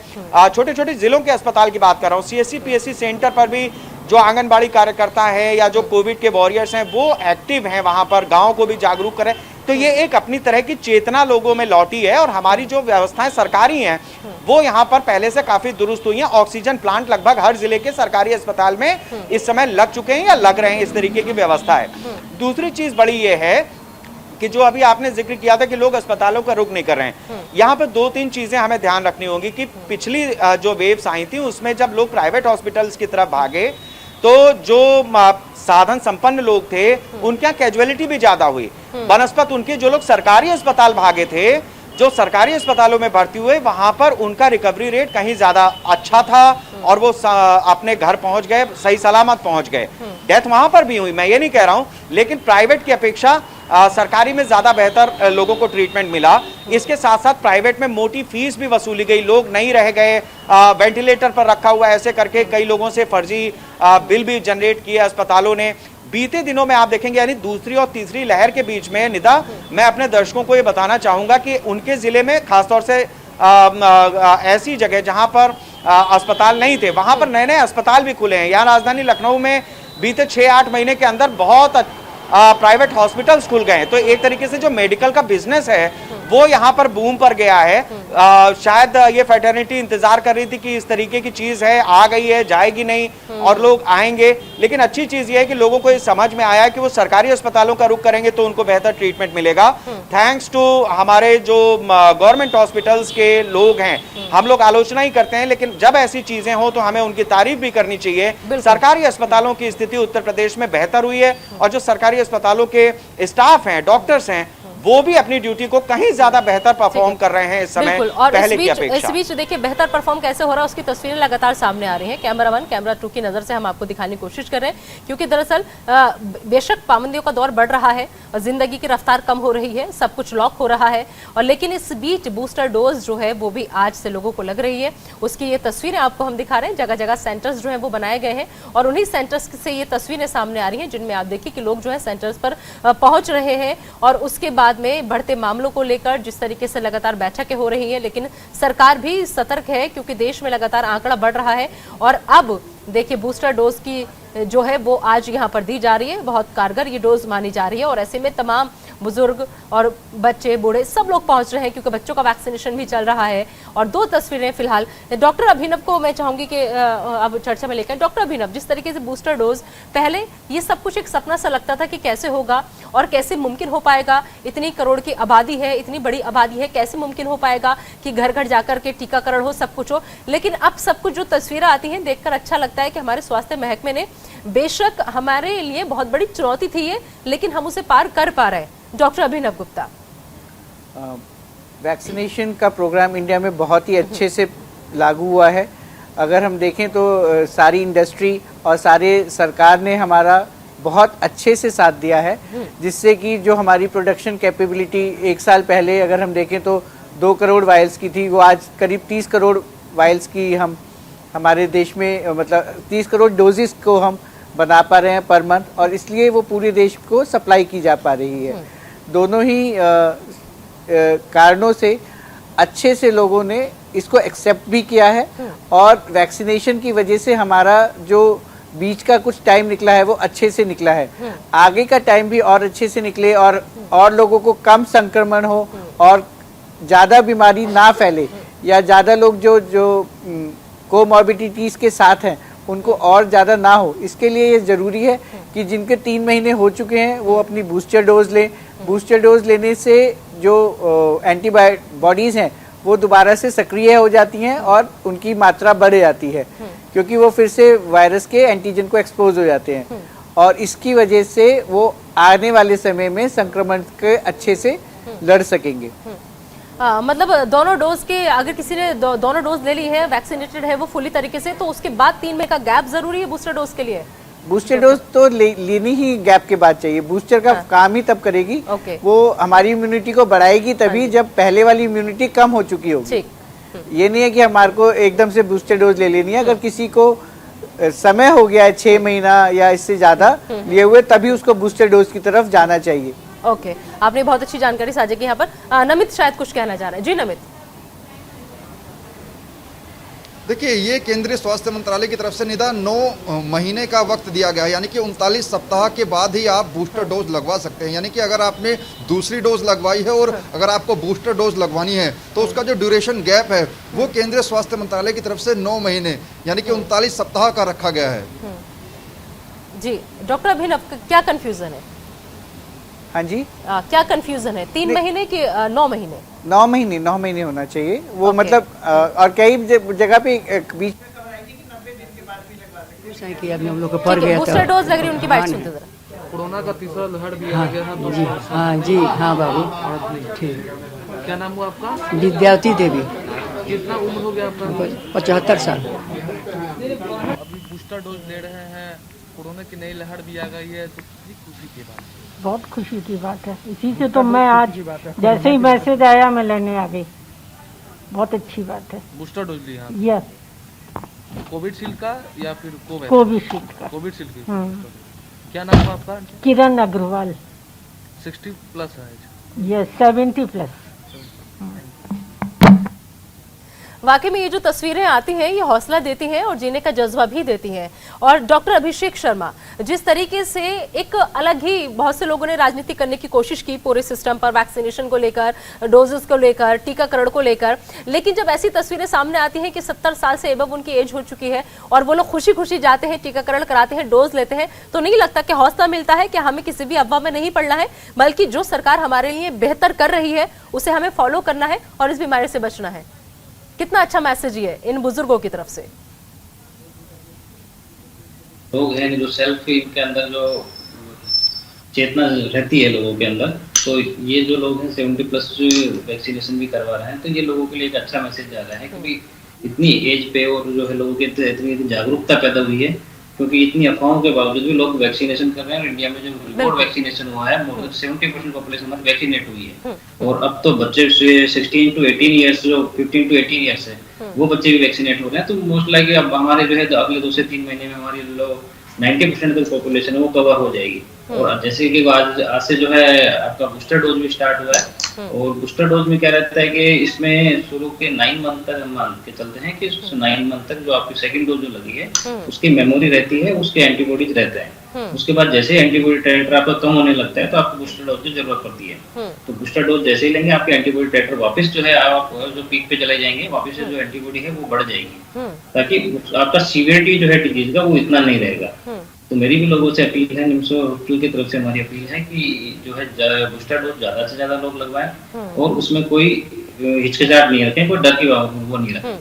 C: छोटे छोटे जिलों के अस्पताल की बात कर रहा हूँ, सीएससी पीएससी सेंटर पर भी जो आंगनबाड़ी कार्यकर्ता है या जो कोविड के वॉरियर्स हैं वो एक्टिव हैं, वहाँ पर गाँव को भी जागरूक करें। तो ये एक अपनी तरह की चेतना लोगों में लौटी है और हमारी जो व्यवस्थाएं सरकारी हैं वो यहाँ पर पहले से काफी दुरुस्त हुई हैं। ऑक्सीजन प्लांट लगभग हर जिले के सरकारी अस्पताल में इस समय लग चुके हैं या लग रहे हैं, इस तरीके की व्यवस्था है। दूसरी चीज बड़ी ये है कि जो अभी आपने जिक्र किया था कि लोग अस्पतालों का रुख नहीं कर रहे हैं, यहाँ पर 2-3 चीजें हमें ध्यान रखनी होगी कि पिछली जो वेव्स आई थी उसमें जब लोग प्राइवेट हॉस्पिटल्स की तरफ भागे तो जो साधन संपन्न लोग थे उनके यहाँ कैजुअलिटी भी ज्यादा हुई। बनस्पत उनके जो लोग सरकारी अस्पताल भागे थे, जो सरकारी अस्पतालों में भर्ती हुए, वहां पर उनका रिकवरी रेट कहीं ज्यादा अच्छा था और वो अपने घर पहुंच गए, सही सलामत पहुंच गए। डेथ वहां पर भी हुई, मैं ये नहीं कह रहा हूं, लेकिन प्राइवेट की अपेक्षा सरकारी में ज्यादा बेहतर लोगों को ट्रीटमेंट मिला। इसके साथ साथ प्राइवेट में मोटी फीस भी वसूली गई, लोग नहीं रह गए, वेंटिलेटर पर रखा हुआ, ऐसे करके कई लोगों से फर्जी बिल भी जनरेट किए अस्पतालों ने। बीते दिनों में आप देखेंगे, यानी दूसरी और तीसरी लहर के बीच में, निदा, मैं अपने दर्शकों को ये बताना चाहूंगा कि उनके जिले में खासतौर से ऐसी जगह जहां पर अस्पताल नहीं थे वहां पर नए नए अस्पताल भी खुले हैं। यहाँ राजधानी लखनऊ में बीते 6-8 महीने के अंदर बहुत प्राइवेट हॉस्पिटल्स खुल गए हैं। तो एक तरीके से जो मेडिकल का बिजनेस है वो यहाँ पर बूम पर गया है। शायद ये फैटर्निटी इंतजार कर रही थी कि इस तरीके की चीज है, आ गई है, जाएगी नहीं और लोग आएंगे। लेकिन अच्छी चीज ये है कि लोगों को ये समझ में आया कि वो सरकारी अस्पतालों का रुख करेंगे तो उनको बेहतर ट्रीटमेंट मिलेगा। थैंक्स टू हमारे जो गवर्नमेंट हॉस्पिटल्स के लोग हैं, हम लोग आलोचना ही करते हैं, लेकिन जब ऐसी चीजें हो तो हमें उनकी तारीफ भी करनी चाहिए। सरकारी अस्पतालों की स्थिति उत्तर प्रदेश में बेहतर हुई है और जो सरकारी अस्पतालों के स्टाफ हैं, डॉक्टर्स हैं, वो भी अपनी ड्यूटी को कहीं ज्यादा बेहतर परफॉर्म कर रहे हैं इस समय पहले की अपेक्षा।
A: इस बीच देखिए बेहतर परफॉर्म कैसे हो रहा है उसकी तस्वीरें लगातार सामने आ रही हैं। कैमरा 1, कैमरा 2 की नजर से हम आपको दिखाने की कोशिश कर रहे हैं, क्योंकि दरअसल बेशक पाबंदियों का दौर बढ़ रहा है और जिंदगी की रफ्तार कम हो रही है, सब कुछ लॉक हो रहा है, और लेकिन इस बीच बूस्टर डोज जो है वो भी आज से लोगों को लग रही है। उसकी ये तस्वीरें आपको हम दिखा रहे हैं। जगह जगह सेंटर्स जो है वो बनाए गए हैं और उन्हीं सेंटर्स से ये तस्वीरें सामने आ रही हैं जिनमें आप देखिए कि लोग जो है सेंटर्स पर पहुंच रहे हैं और उसके बाद में बढ़ते मामलों को लेकर जिस तरीके से लगातार बैठकें हो रही हैं, लेकिन सरकार भी सतर्क है क्योंकि देश में लगातार आंकड़ा बढ़ रहा है। और अब देखिए बूस्टर डोज की जो है वो आज यहाँ पर दी जा रही है। बहुत कारगर ये डोज मानी जा रही है और ऐसे में तमाम बुजुर्ग और बच्चे बूढ़े सब लोग पहुंच रहे हैं क्योंकि बच्चों का वैक्सीनेशन भी चल रहा है। और 2 तस्वीरें फिलहाल डॉक्टर अभिनव को मैं चाहूंगी कि अब चर्चा में लेकर। डॉक्टर अभिनव, जिस तरीके से बूस्टर डोज, पहले ये सब कुछ एक सपना सा लगता था कि कैसे होगा और कैसे मुमकिन हो पाएगा, इतनी करोड़ की आबादी है, इतनी बड़ी आबादी है, कैसे मुमकिन हो पाएगा कि घर घर जाकर के टीकाकरण हो, सब कुछ हो। लेकिन अब सब कुछ जो तस्वीरें आती हैं देखकर अच्छा लगता है कि हमारे स्वास्थ्य महकमे ने, बेशक हमारे लिए बहुत बड़ी चुनौती थी ये, लेकिन हम उसे पार कर पा रहे हैं। डॉक्टर अभिनव गुप्ता,
D: वैक्सीनेशन का प्रोग्राम इंडिया में बहुत ही अच्छे से लागू हुआ है। अगर हम देखें तो सारी इंडस्ट्री और सारे सरकार ने हमारा बहुत अच्छे से साथ दिया है, जिससे कि जो हमारी प्रोडक्शन कैपेबिलिटी 1 साल पहले अगर हम देखें तो 2 करोड़ वायल्स की थी, वो आज करीब 30 करोड़ वायल्स की हम हमारे देश में, मतलब 30 करोड़ डोजेस को हम बना पा रहे हैं पर मंथ, और इसलिए वो पूरे देश को सप्लाई की जा पा रही है। दोनों ही कारणों से अच्छे से लोगों ने इसको एक्सेप्ट भी किया है और वैक्सीनेशन की वजह से हमारा जो बीच का कुछ टाइम निकला है वो अच्छे से निकला है। आगे का टाइम भी और अच्छे से निकले और लोगों को कम संक्रमण हो और ज़्यादा बीमारी ना फैले, या ज़्यादा लोग जो कोमॉर्बिडिटीज़ के साथ हैं उनको और ज़्यादा ना हो। इसके लिए ये ज़रूरी है कि जिनके 3 महीने हो चुके हैं वो अपनी बूस्टर डोज लें। बूस्टर डोज लेने से जो एंटीबॉडीज़ हैं वो दोबारा से सक्रिय हो जाती हैं और उनकी मात्रा बढ़ जाती है, क्योंकि वो फिर से वायरस के एंटीजन को एक्सपोज हो जाते हैं और इसकी वजह से वो आने वाले समय में संक्रमण के अच्छे से लड़ सकेंगे।
A: मतलब दोनों डोज के, अगर किसी ने दोनों डोज ले ली है, वैक्सीनेटेड है वो फुली तरीके से, तो उसके बाद 3 महीने का गैप जरूरी है बूस्टर डोज के लिए?
D: बूस्टर डोज तो लेनी ही गैप के बाद चाहिए। बूस्टर का काम ही तब करेगी, वो हमारी इम्यूनिटी को बढ़ाएगी तभी जब पहले वाली इम्यूनिटी कम हो चुकी होगी। ये नहीं है कि हमारे को एकदम से बूस्टर डोज ले लेनी है। अगर किसी को समय हो गया है 6 महीना या इससे ज्यादा लिए हुए, तभी उसको बूस्टर डोज की तरफ जाना चाहिए।
A: ओके, आपने बहुत अच्छी जानकारी साझा की यहाँ पर। नमित शायद कुछ कहना चाह रहे हैं। जी नमित।
B: देखिए, ये केंद्रीय स्वास्थ्य मंत्रालय की तरफ से निदा 9 महीने का वक्त दिया गया है, यानी कि 39 सप्ताह के बाद ही आप बूस्टर डोज लगवा सकते हैं। यानी कि अगर आपने दूसरी डोज लगवाई है और अगर आपको बूस्टर डोज लगवानी है तो उसका जो ड्यूरेशन गैप है वो केंद्रीय स्वास्थ्य मंत्रालय की तरफ से 9 महीने यानी कि 39 सप्ताह का रखा गया है।
A: जी डॉक्टर अभिनव, क्या कंफ्यूजन है?
D: हाँ जी,
A: क्या कंफ्यूजन है? 3 महीने की 9 महीने?
D: 9 महीने होना चाहिए वो। मतलब और कई जगह पे बीच में खबर आई थी कि 90 दिन के बाद भी लगवा सकते हैं।
F: कि अभी हम लोग को पड़ गया था।
A: बूस्टर डोज लग रही उनकी बात सुनते जरा।
G: कोरोना का तीसरा लहर भी आ गया था।
F: जी हाँ, जी हाँ बाबू, ठीक।
G: क्या नाम हुआ आपका?
F: विद्यावती देवी।
G: कितना उम्र हो गया आपका?
F: 75 साल।
G: अभी बूस्टर डोज ले रहे हैं, कोरोना की नई लहर भी आ गई है, तो खुशी की बात?
H: बहुत खुशी की बात है। इसी से तो मैं आज जैसे ही मैसेज आया मैं लेने आ गई। बहुत अच्छी बात है।
G: बूस्टर डोज लिया?
H: यस।
G: कोविडशील्ड का या फिर
H: कोविशील्ड का?
G: कोविडशील्ड की। क्या नाम है आपका?
H: किरण अग्रवाल।
G: 60 प्लस है?
H: Yes, 70 plus.
A: वाकई में ये जो तस्वीरें आती हैं ये हौसला देती हैं और जीने का जज्बा भी देती हैं। और डॉक्टर अभिषेक शर्मा, जिस तरीके से एक अलग ही बहुत से लोगों ने राजनीति करने की कोशिश की पूरे सिस्टम पर, वैक्सीनेशन को लेकर, डोजेस को लेकर, टीकाकरण को लेकर, लेकिन जब ऐसी तस्वीरें सामने आती हैं कि 70 साल से एबव उनकी एज हो चुकी है और वो लोग खुशी खुशी जाते हैं, टीकाकरण कराते हैं, डोज लेते हैं, तो नहीं लगता कि हौसला मिलता है कि हमें किसी भी अफवाह में नहीं पड़ना है, बल्कि जो सरकार हमारे लिए बेहतर कर रही है उसे हमें फॉलो करना है और इस बीमारी से बचना है। कितना अच्छा मैसेज है इन बुजुर्गों की तरफ से।
E: लोग हैं जो सेल्फ इनके अंदर जो चेतना रहती है लोगों के अंदर, तो ये जो लोग हैं 70 प्लस जो वैक्सीनेशन भी करवा रहे हैं, तो ये लोगों के लिए एक अच्छा मैसेज जा रहा है, क्योंकि इतनी एज पे और जो है लोगों के इतनी जागरूकता पैदा हुई है, क्योंकि इतनी अफवाहों के बावजूद भी लोग वैक्सीनेशन कर रहे हैं। इंडिया में जो रिकॉर्ड वैक्सीनेशन हुआ है, मोर देन 70% पॉपुलेशन हमारी वैक्सीनेट हुई है। और अब तो बच्चे 16 to 18 ईयर्स, जो 15 to 18 ईयर्स है, वो बच्चे भी वैक्सीनेट हो रहे हैं। तो मोस्ट लाइकली अब हमारे जो है अगले 2 से 3 महीने में हमारी 90% तक पॉपुलेशन है वो कवर हो जाएगी। और जैसे कि आज से जो है आपका बूस्टर डोज भी स्टार्ट हुआ है। और बूस्टर डोज में क्या रहता है कि इसमें शुरू के 9 मंथ तक हम मान के चलते हैं कि 9 मंथ तक जो आपकी सेकंड डोज जो लगी है उसकी मेमोरी रहती है, उसके एंटीबॉडीज रहते हैं। उसके बाद जैसे एंटीबॉडी टाइटर आपका कम होने लगता है तो आपको बूस्टर डोज की जरूरत पड़ती है। तो बूस्टर डोज जैसे ही लेंगे आपके एंटीबॉडी टाइटर वापस जो है आप जो पीक पे चले जाएंगे, वापस से जो एंटीबॉडी है वो बढ़ जाएगी, ताकि आपका सीवियरिटी जो है डिजीज का वो इतना नहीं रहेगा। तो मेरी भी लोगों से अपील है, निम्सो हॉस्पिटल की तरफ से हमारी अपील है कि जो है बूस्टर डोज ज्यादा से ज्यादा लोग लगवाएं और उसमें कोई हिचकिचाहट नहीं रखें, कोई डर की वो नहीं रखें।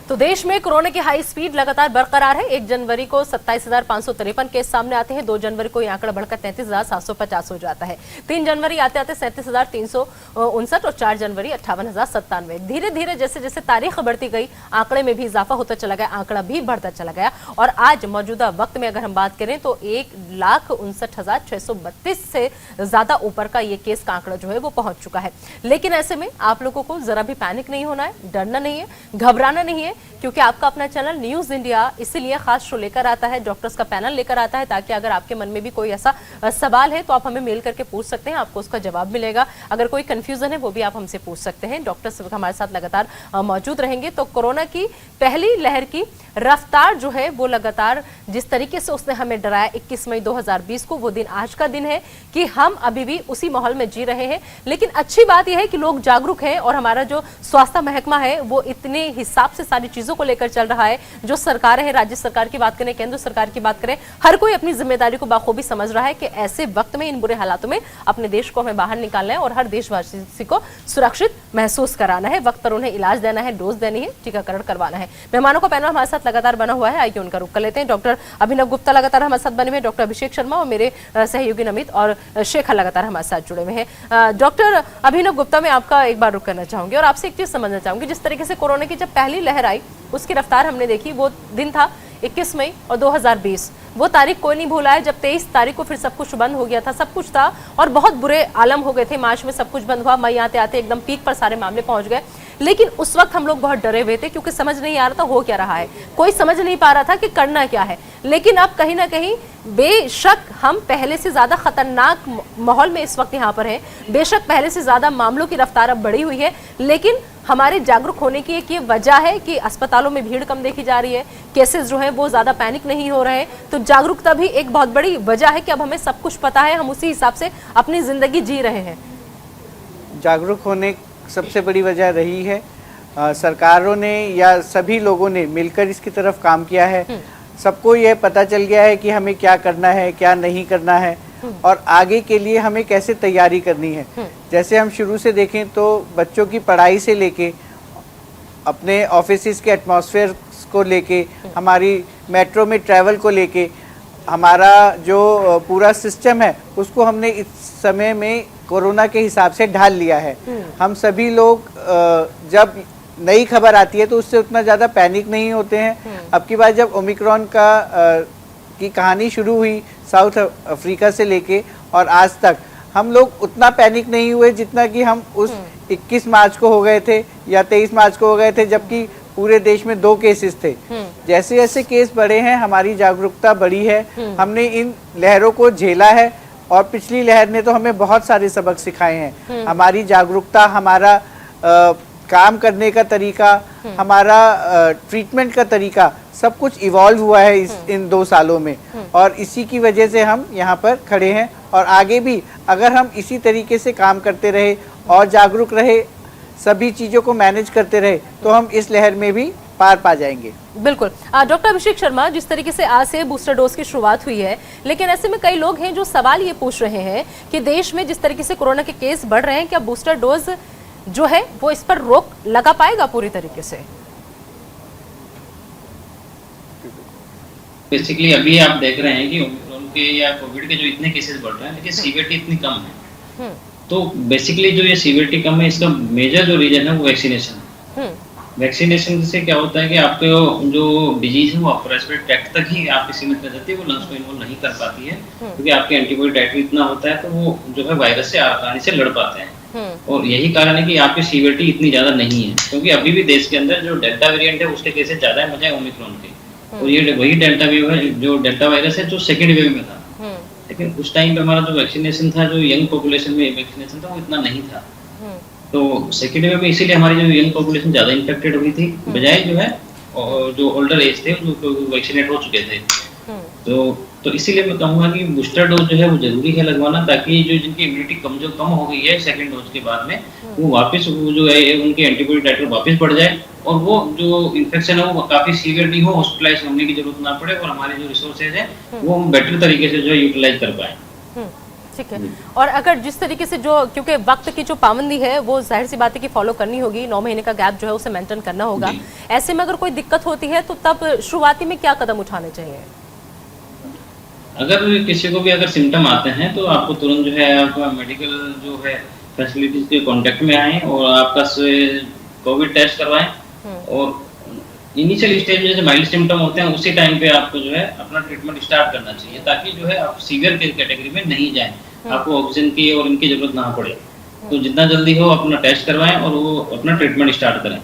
A: तो देश में कोरोना की हाई स्पीड लगातार बरकरार है। 1 जनवरी को 27,553 केस सामने आते हैं। 2 जनवरी को ये आंकड़ा बढ़कर 33,750 हो जाता है। 3 जनवरी आते आते 37,359 और 4 जनवरी 58,097। धीरे धीरे जैसे जैसे तारीख बढ़ती गई आंकड़े में भी इजाफा होता चला गया, आंकड़ा भी बढ़ता चला गया और आज मौजूदा वक्त में अगर हम बात करें तो 1,59,632 से ज्यादा ऊपर का ये केस का आंकड़ा जो है वो पहुंच चुका है। लेकिन ऐसे में आप लोगों को जरा भी पैनिक नहीं होना है, डरना नहीं है, घबराना नहीं है, क्योंकि आपका अपना चैनल न्यूज इंडिया इसीलिए खास शो लेकर आता है, डॉक्टर्स का पैनल लेकर आता है, ताकि अगर आपके मन में भी कोई ऐसा सवाल है तो आप हमें मेल करके पूछ सकते हैं, आपको उसका जवाब मिलेगा। अगर कोई कंफ्यूजन है वो भी आप हमसे पूछ सकते हैं। डॉक्टर्स हमारे साथ लगातार मौजूद रहेंगे। तो कोरोना की पहली लहर की रफ्तार जो है वो लगातार जिस तरीके से उसने हमें डराया 21 मई 2020 को, वो दिन आज का दिन है कि हम अभी भी उसी माहौल में जी रहे हैं। लेकिन अच्छी बात यह है कि लोग जागरूक हैं और हमारा जो स्वास्थ्य महकमा है वो इतने हिसाब से सारी चीजों को लेकर चल रहा है। जो सरकार है, राज्य सरकार की बात करें, केंद्र सरकार की बात करें, हर कोई अपनी जिम्मेदारी को बाखूबी समझ रहा है कि ऐसे वक्त में, इन बुरे हालातों में अपने देश को हमें बाहर निकालना है और हर देशवासी को सुरक्षित महसूस कराना है। वक्त पर उन्हें इलाज देना है, डोज देनी है, टीकाकरण करवाना है। मेहमानों का पैनल हमारे साथ लगातार बना हुआ है, आइए उनका रुख कर लेते हैं। डॉक्टर अभिनव गुप्ता लगातार हमारे साथ बने हुए, डॉक्टर अभिषेक शर्मा और मेरे सहयोगी नमित और शेखर लगातार हमारे साथ जुड़े हुए हैं। डॉक्टर अभिनव गुप्ता, मैं आपका एक बार रुख करना चाहूंगी और आपसे एक चीज समझना चाहूंगी। जिस तरीके से कोरोना की जब पहली लहर आई उसकी रफ्तार हमने देखी, वो दिन था 21 मई और 2020। वो तारीख कोई नहीं भूला है जब 23 तारीख को फिर सब कुछ बंद हो गया था, सब कुछ था और बहुत बुरे आलम हो गए थे। मार्च में सब कुछ बंद हुआ, मई आते आते एकदम पीक पर सारे मामले पहुंच गए। लेकिन उस वक्त हम लोग बहुत डरे हुए थे क्योंकि समझ नहीं आ रहा था हो क्या रहा है, कोई समझ नहीं पा रहा था कि करना क्या है। लेकिन अब कहीं ना कहीं बेशक हम पहले से ज्यादा खतरनाक माहौल में इस वक्त यहाँ पर हैं, बेशक पहले से ज्यादा मामलों की रफ्तार अब बढ़ी हुई है, लेकिन हमारे जागरूक होने की एक ये वजह है कि अस्पतालों में भीड़ कम देखी जा रही है, केसेस जो है वो ज्यादा पैनिक नहीं हो रहे हैं। तो जागरूकता भी एक बहुत बड़ी वजह है कि अब हमें सब कुछ पता है, हम उसी हिसाब से अपनी जिंदगी जी रहे हैं।
D: जागरूक होने सबसे बड़ी वजह रही है, सरकारों ने या सभी लोगों ने मिलकर इसकी तरफ काम किया है। सबको ये पता चल गया है कि हमें क्या करना है, क्या नहीं करना है और आगे के लिए हमें कैसे तैयारी करनी है। जैसे हम शुरू से देखें तो बच्चों की पढ़ाई से लेके अपने ऑफिस के एटमॉस्फेयर को लेके, हमारी मेट्रो में ट्रैवल को लेके, हमारा जो पूरा सिस्टम है उसको हमने इस समय में कोरोना के हिसाब से ढाल लिया है। हम सभी लोग जब नई खबर आती है तो उससे उतना ज़्यादा पैनिक नहीं होते हैं। अब की बार जब ओमिक्रॉन की कहानी शुरू हुई साउथ अफ्रीका से लेके और आज तक, हम लोग उतना पैनिक नहीं हुए जितना कि हम उस 21 मार्च को हो गए थे या 23 मार्च को हो गए थे, जबकि पूरे देश में 2 केसेस थे। जैसे जैसे केस बढ़े हैं हमारी जागरूकता बढ़ी है, हमने इन लहरों को झेला है और पिछली लहर ने तो हमें बहुत सारे सबक सिखाए हैं। हमारी जागरूकता, हमारा काम करने का तरीका, हमारा ट्रीटमेंट का तरीका, सब कुछ इवॉल्व हुआ है इन 2 सालों में और इसी की वजह से हम यहाँ पर खड़े हैं। और आगे भी अगर हम इसी तरीके से काम करते रहे और जागरूक रहे, सभी चीज़ों को मैनेज करते रहे तो हम इस लहर में भी पार पा जाएंगे।
A: बिल्कुल। डॉक्टर अभिषेक शर्मा, जिस तरीके से आज से बूस्टर डोज की शुरुआत हुई है, लेकिन ऐसे में कई लोग हैं जो सवाल ये पूछ रहे हैं कि देश में जिस तरीके से कोरोना के केस बढ़ रहे हैं, क्या बूस्टर डोज जो है वो इस पर रोक लगा पाएगा पूरी तरीके से?
E: बेसिकली अभी आप देख रहे हैं कि उनके या कोविड के जो इतने केसेस बढ़ रहे हैं लेकिन सीवियरिटी इतनी कम है। तो बेसिकली जो ये सीवियरिटी कम है इसका मेजर जो रीजन है वो वैक्सीनेशन है। वैक्सीनेशन से क्या होता है कि आपके जो डिजीज है वो आपको रेस्पिरेटरी ट्रैक्ट तक ही आपकी सीमित कर जाती है, वो लंग्स को इन्वॉल्व नहीं कर पाती है क्योंकि आपके एंटीबॉडी टाइटर इतना होता है तो वो जो है वायरस से आसानी से लड़ पाते हैं। और यही कारण है कि आपकी सीवियरिटी इतनी ज्यादा नहीं है, क्योंकि अभी भी देश के अंदर जो डेल्टा वेरिएंट है उसके केसेस ज्यादा है बजाय ओमिक्रॉन के। और ये वही डेल्टा वेव है जो डेल्टा वायरस है जो सेकेंड वेव में था। लेकिन उस टाइम पे हमारा जो वैक्सीनेशन था, जो यंग पॉपुलेशन में वैक्सीनेशन था, वो इतना नहीं था। तो सेकेंड वेव में इसीलिए हमारी जो यंग पॉपुलेशन ज़्यादा इन्फेक्टेड हुई थी, बजाय जो है और जो ओल्डर एज थे जो वैक्सीनेट हो चुके थे। तो इसीलिए मैं कहूँगा कि बूस्टर डोज जो है वो जरूरी है लगवाना, ताकि जो जिनकी इम्यूनिटी कम हो गई है सेकंड डोज के बाद में, वो वापस वो जो है उनके एंटीबॉडी टाइटर वापस बढ़ जाए, और वो जो इन्फेक्शन है वो काफी सीवियर नहीं हो, हॉस्पिटलाइज होने की जरूरत ना पड़े, और हमारे जो रिसोर्सेज है वो हम बेटर तरीके से जो है यूटिलाइज कर पाए।
A: ठीक है। और अगर जिस तरीके से जो, क्योंकि वक्त की जो पाबंदी है वो जाहिर सी बात है कि फॉलो करनी होगी, 9 महीने का गैप जो है उसे मेंटेन करना होगा, ऐसे में अगर कोई दिक्कत होती है तो तब शुरुआती में क्या कदम उठाने चाहिए?
E: अगर किसी को भी अगर सिम्टम आते हैं तो आपको तुरंत जो है आपका मेडिकल जो है फैसिलिटीज के कांटेक्ट में आए और आपका कोविड टेस्ट करवाएं, और इनिशियल स्टेज में जैसे माइल्ड सिम्टम होते हैं उसी टाइम पे आपको जो है अपना ट्रीटमेंट स्टार्ट करना चाहिए, ताकि जो है आप सीवियर के कैटेगरी में नहीं जाएं, आपको ऑक्सीजन की और इनकी जरूरत ना पड़े। तो जितना जल्दी हो अपना टेस्ट करवाएं और वो अपना ट्रीटमेंट स्टार्ट करें।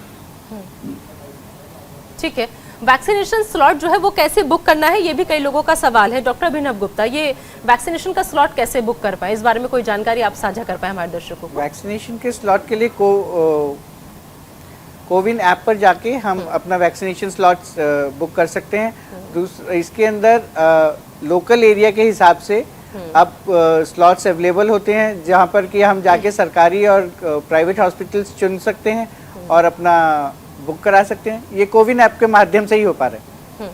A: ठीक है। वैक्सीनेशन स्लॉट जो है वो कैसे बुक करना है, ये भी कई लोगों का सवाल है। डॉक्टर अभिनव गुप्ता, ये वैक्सीनेशन का स्लॉट कैसे बुक कर पाए, इस बारे में कोई जानकारी आप साझा कर पाए हमारे दर्शकों को?
D: वैक्सीनेशन के स्लॉट के लिए कोविन ऐप पर जाके हम अपना वैक्सीनेशन स्लॉट बुक कर सकते हैं। इसके अंदर लोकल एरिया के हिसाब से अब स्लॉट्स अवेलेबल होते हैं, जहां पर कि हम जाके सरकारी और प्राइवेट हॉस्पिटल्स चुन सकते हैं और अपना बुक करा सकते हैं। ये कोविन ऐप के माध्यम से ही हो पा रहा है।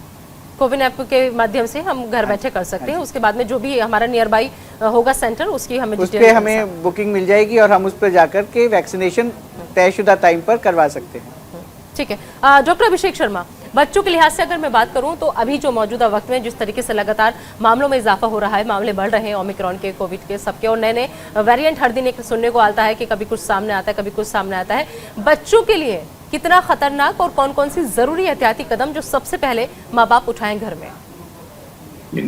A: कोविन ऐप के माध्यम से हम घर बैठे कर सकते हैं। उसके बाद में जो भी हमारा नियर बाई होगा सेंटर, उसकी हमें
D: उस पे हमें बुकिंग मिल जाएगी और हम उस पर जाकर के वैक्सीनेशन तयशुदा टाइम पर करवा सकते हैं।
A: ठीक है। डॉक्टर अभिषेक शर्मा, बच्चों के लिहाज से अगर मैं बात करूं तो अभी जो मौजूदा वक्त में जिस तरीके से लगातार मामलों में इजाफा हो रहा है, मामले बढ़ रहे हैं ओमिक्रॉन के, कोविड के, सबके, और नए नए वेरिएंट हर दिन एक सुनने को आता है कि कभी कुछ सामने आता है, कभी कुछ सामने आता है, बच्चों के लिए कितना खतरनाक और कौन कौन सी जरूरी एहतियाती कदम जो सबसे पहले माँ बाप उठाएं घर में?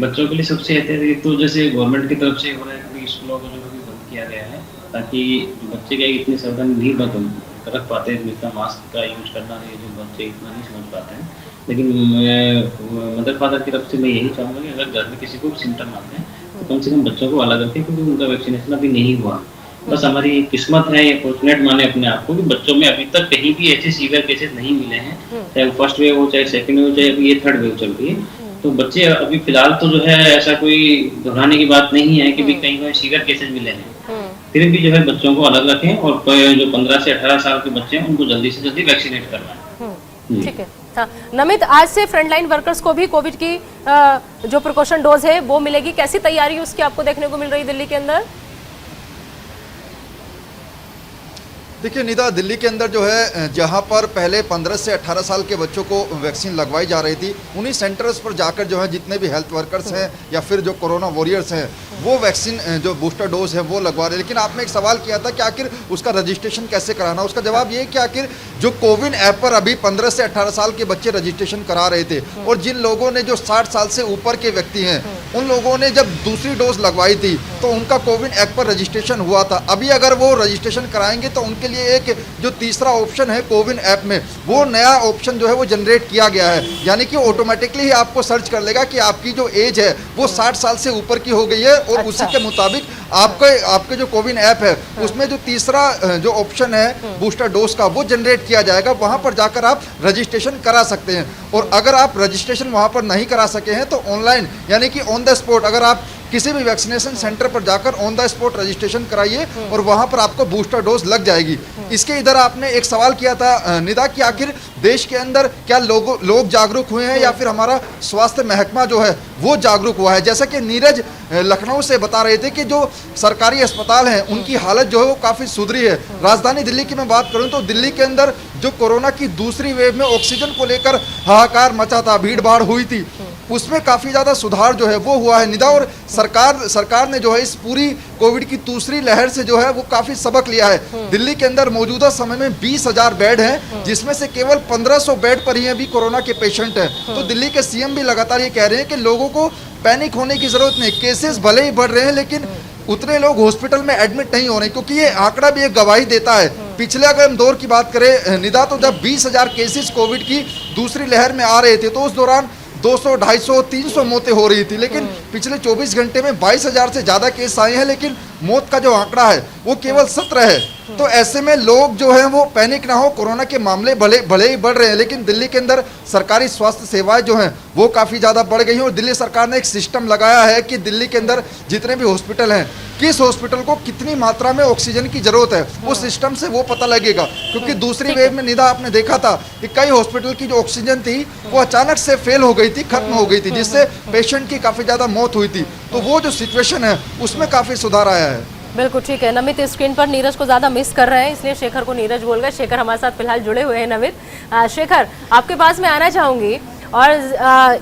E: बच्चों के लिए सबसे एहतियाती तो जैसे गवर्नमेंट की तरफ से हो रहा है कि स्कूलों को जो बंद किया गया है, ताकि बच्चे क्या इतनी सावधानी नहीं रख पाते, इतना मास्क का यूज करना है, जो बच्चे इतना नहीं समझ पाते हैं। लेकिन मदर फादर की तरफ से मैं यही चाहूँगा कि अगर घर में किसी को सिम्टम आते हैं तो कम से कम बच्चों को अलग रखें, क्योंकि उनका वैक्सीनेशन अभी नहीं हुआ। बस हमारी किस्मत है, ये फॉर्चुनेट माने अपने आप को कि बच्चों में अभी तक कहीं भी ऐसे सीवियर केसेस नहीं मिले हैं, चाहे वो फर्स्ट वेव हो, चाहे सेकंड वेव, चाहे अभी ये थर्ड वेव चल रही है। तो बच्चे अभी फिलहाल तो जो है ऐसा कोई घबराने की बात नहीं है कि भी कहीं कोई सीवियर केसेस मिले हैं। फिर भी जो है बच्चों को अलग रखें और जो 15 से 18 साल के बच्चे हैं उनको जल्दी से जल्दी वैक्सीनेट करवाएं।
A: ठीक है। हाँ, नमित, आज से फ्रंटलाइन वर्कर्स को भी कोविड की जो प्रिकॉशन डोज है वो मिलेगी, कैसी तैयारी उसकी आपको देखने को मिल रही दिल्ली के अंदर?
B: देखिए निदा, दिल्ली के अंदर जो है जहां पर पहले 15 से 18 साल के बच्चों को वैक्सीन लगवाई जा रही थी, उन्हीं सेंटर्स पर जाकर जो है जितने भी हेल्थ वर्कर्स हैं या फिर जो कोरोना वॉरियर्स हैं वो वैक्सीन जो बूस्टर डोज है वो लगवा रहे हैं। लेकिन आपने एक सवाल किया था कि आखिर उसका रजिस्ट्रेशन कैसे कराना, उसका जवाब ये है कि आखिर जो कोविन ऐप पर अभी 15 से 18 साल के बच्चे रजिस्ट्रेशन करा रहे थे, और जिन लोगों ने जो 60 साल से ऊपर के व्यक्ति हैं उन लोगों ने जब दूसरी डोज लगवाई थी तो उनका कोविन ऐप पर रजिस्ट्रेशन हुआ था। अभी अगर वो रजिस्ट्रेशन कराएंगे तो उनके लिए एक जो तीसरा ऑप्शन है कोविन ऐप में, वो नया ऑप्शन जो है वो जनरेट किया गया है, यानी कि ऑटोमेटिकली ही आपको सर्च कर लेगा कि आपकी जो एज है वो 60 साल से ऊपर की हो गई है, और
A: अच्छा।
B: उसी के मुताबिक आपके जो कोविन ऐप है उसमें जो तीसरा जो ऑप्शन है बूस्टर डोज का वो जनरेट किया जाएगा। वहां पर जाकर आप रजिस्ट्रेशन करा सकते हैं, और अगर आप रजिस्ट्रेशन वहां पर नहीं करा सके हैं तो ऑनलाइन यानी कि ऑन द स्पॉट अगर आप किसी भी वैक्सीनेशन सेंटर पर जाकर ऑन द स्पॉट रजिस्ट्रेशन कराइए और वहां पर आपको बूस्टर डोज लग जाएगी। इसके इधर आपने एक सवाल किया था निदा कि आखिर देश के अंदर क्या लोग जागरूक हुए हैं या फिर हमारा स्वास्थ्य महकमा जो है वो जागरूक हुआ है। जैसा कि नीरज लखनऊ से बता रहे थे कि जो सरकारी अस्पताल हैं उनकी हालत जो है वो काफ़ी सुधरी है। राजधानी दिल्ली की मैं बात करूं तो दिल्ली के अंदर जो कोरोना की दूसरी वेव में ऑक्सीजन को लेकर हाहाकार मचा था, भीड़ भाड़ हुई थी, उसमें काफ़ी ज़्यादा सुधार जो है वो हुआ है निदा। और सरकार ने जो है इस पूरी कोविड की दूसरी लहर से जो है वो काफ़ी सबक लिया है। दिल्ली के अंदर मौजूदा समय में 20,000 बेड हैं, जिसमें से केवल 1500 बेड पर ही अभी कोरोना के पेशेंट हैं। तो दिल्ली के सीएम भी लगातार ये कह रहे हैं कि लोगों को पैनिक होने की ज़रूरत नहीं, केसेस भले ही बढ़ रहे हैं लेकिन उतने लोग हॉस्पिटल में एडमिट नहीं हो रहे, क्योंकि ये आंकड़ा भी एक गवाही देता है। पिछले अगर हम दौर की बात करें निदा, तो जब 20,000 केसेस कोविड की दूसरी लहर में आ रहे थे तो उस दौरान 200, 250, 300 मौतें हो रही थी, लेकिन पिछले 24 घंटे में 22,000 से ज़्यादा केस आए हैं, लेकिन मौत का जो आंकड़ा है वो केवल 17 है। तो ऐसे में लोग जो है वो पैनिक ना हो, कोरोना के मामले भले ही बढ़ रहे हैं, लेकिन दिल्ली के अंदर सरकारी स्वास्थ्य सेवाएं जो हैं वो काफ़ी ज़्यादा बढ़ गई हैं। और दिल्ली सरकार ने एक सिस्टम लगाया है कि दिल्ली के अंदर जितने भी हॉस्पिटल हैं, किस हॉस्पिटल को कितनी मात्रा में ऑक्सीजन की जरूरत है, उस सिस्टम से वो पता लगेगा। क्योंकि दूसरी वेव में निदा आपने देखा था कि कई हॉस्पिटल की जो ऑक्सीजन थी वो अचानक से फेल हो गई थी, खत्म हो गई थी, जिससे पेशेंट की काफ़ी ज़्यादा मौत हुई थी। तो वो जो सिचुएशन है उसमें काफ़ी सुधार आया है।
A: बिल्कुल ठीक है। नमित स्क्रीन पर नीरज को ज्यादा मिस कर रहे हैं, इसलिए शेखर को नीरज बोल गए। शेखर हमारे साथ फिलहाल जुड़े हुए हैं। नमित, शेखर आपके पास मैं आना चाहूंगी और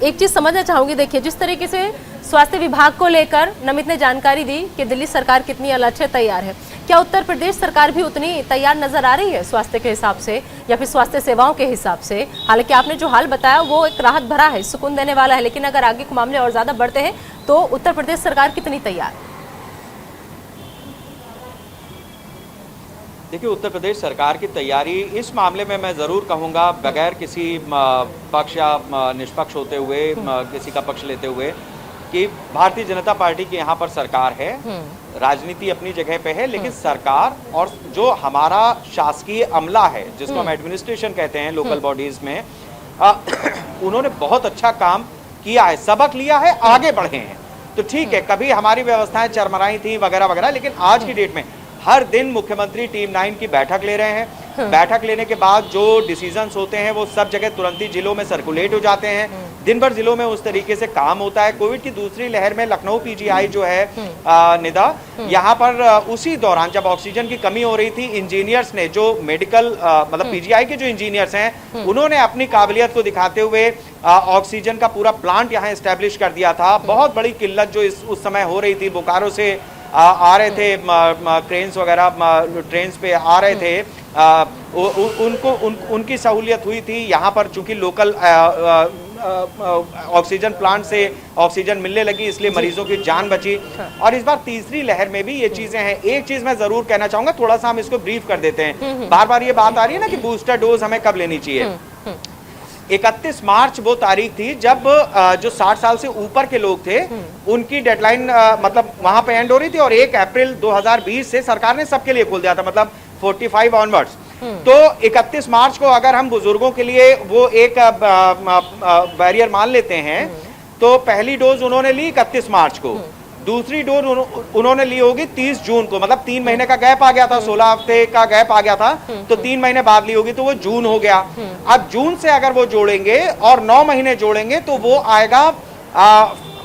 A: एक चीज समझना चाहूंगी। देखिए, जिस तरीके से स्वास्थ्य विभाग को लेकर नमित ने जानकारी दी कि दिल्ली सरकार कितनी अलग से तैयार है, क्या उत्तर प्रदेश सरकार भी उतनी तैयार नजर आ रही है स्वास्थ्य के हिसाब से या फिर स्वास्थ्य सेवाओं के हिसाब से? हालांकि आपने जो हाल बताया वो एक राहत भरा है, सुकून देने वाला है, लेकिन अगर आगे के मामले और ज्यादा बढ़ते हैं तो उत्तर प्रदेश सरकार कितनी तैयार है?
C: देखिए, उत्तर प्रदेश सरकार की तैयारी इस मामले में मैं ज़रूर कहूँगा, बगैर किसी पक्ष या निष्पक्ष होते हुए, किसी का पक्ष लेते हुए, कि भारतीय जनता पार्टी की यहाँ पर सरकार है, राजनीति अपनी जगह पे है, लेकिन सरकार और जो हमारा शासकीय अमला है, जिसको हम एडमिनिस्ट्रेशन कहते हैं लोकल बॉडीज़ में, उन्होंने बहुत अच्छा काम किया है, सबक लिया है, आगे बढ़े हैं। तो ठीक है, कभी हमारी व्यवस्थाएं चरमराई थी वगैरह वगैरह, लेकिन आज की डेट में हर दिन मुख्यमंत्री टीम 9 की बैठक ले रहे हैं। बैठक लेने के बाद जो डिसीजंस होते हैं वो सब जगह तुरंत ही जिलों में सर्कुलेट हो जाते हैं। दिन भर जिलों में उस तरीके से काम होता है। कोविड की दूसरी लहर में लखनऊ पीजीआई जो है निदा, यहाँ पर उसी दौरान जब ऑक्सीजन की कमी हो रही थी, इंजीनियर्स ने जो मेडिकल मतलब पीजीआई के जो इंजीनियर्स हैं, उन्होंने अपनी काबिलियत को दिखाते हुए ऑक्सीजन का पूरा प्लांट यहाँ एस्टेब्लिश कर दिया था। बहुत बड़ी किल्लत जो उस समय हो रही थी, बोकारो से आ रहे थे क्रेन्स वगैरह, ट्रेन्स पे आ रहे थे, उनकी सहूलियत हुई थी। यहाँ पर चूंकि लोकल ऑक्सीजन प्लांट से ऑक्सीजन मिलने लगी, इसलिए मरीजों की जान बची। और इस बार तीसरी लहर में भी ये चीजें हैं। एक चीज मैं जरूर कहना चाहूंगा, थोड़ा सा हम इसको ब्रीफ कर देते हैं। बार बार ये बात आ रही है ना कि बूस्टर डोज हमें कब लेनी चाहिए। 31 मार्च वो तारीख थी जब जो 60 साल से ऊपर के लोग थे उनकी डेडलाइन मतलब वहां पे एंड हो रही थी, और 1 अप्रैल 2020 से सरकार ने सबके लिए खोल दिया था, मतलब 45 ऑनवर्ड्स। तो 31 मार्च को अगर हम बुजुर्गों के लिए वो एक बैरियर मान लेते हैं, तो पहली डोज उन्होंने ली 31 मार्च को, दूसरी डोज उन्होंने ली होगी 30 जून को, मतलब 3 महीने का गैप आ गया था, 16 हफ्ते का गैप आ गया था, तो 3 महीने बाद ली होगी, तो वो जून हो गया। अब जून से अगर वो जोड़ेंगे और 9 महीने जोड़ेंगे तो वो आएगा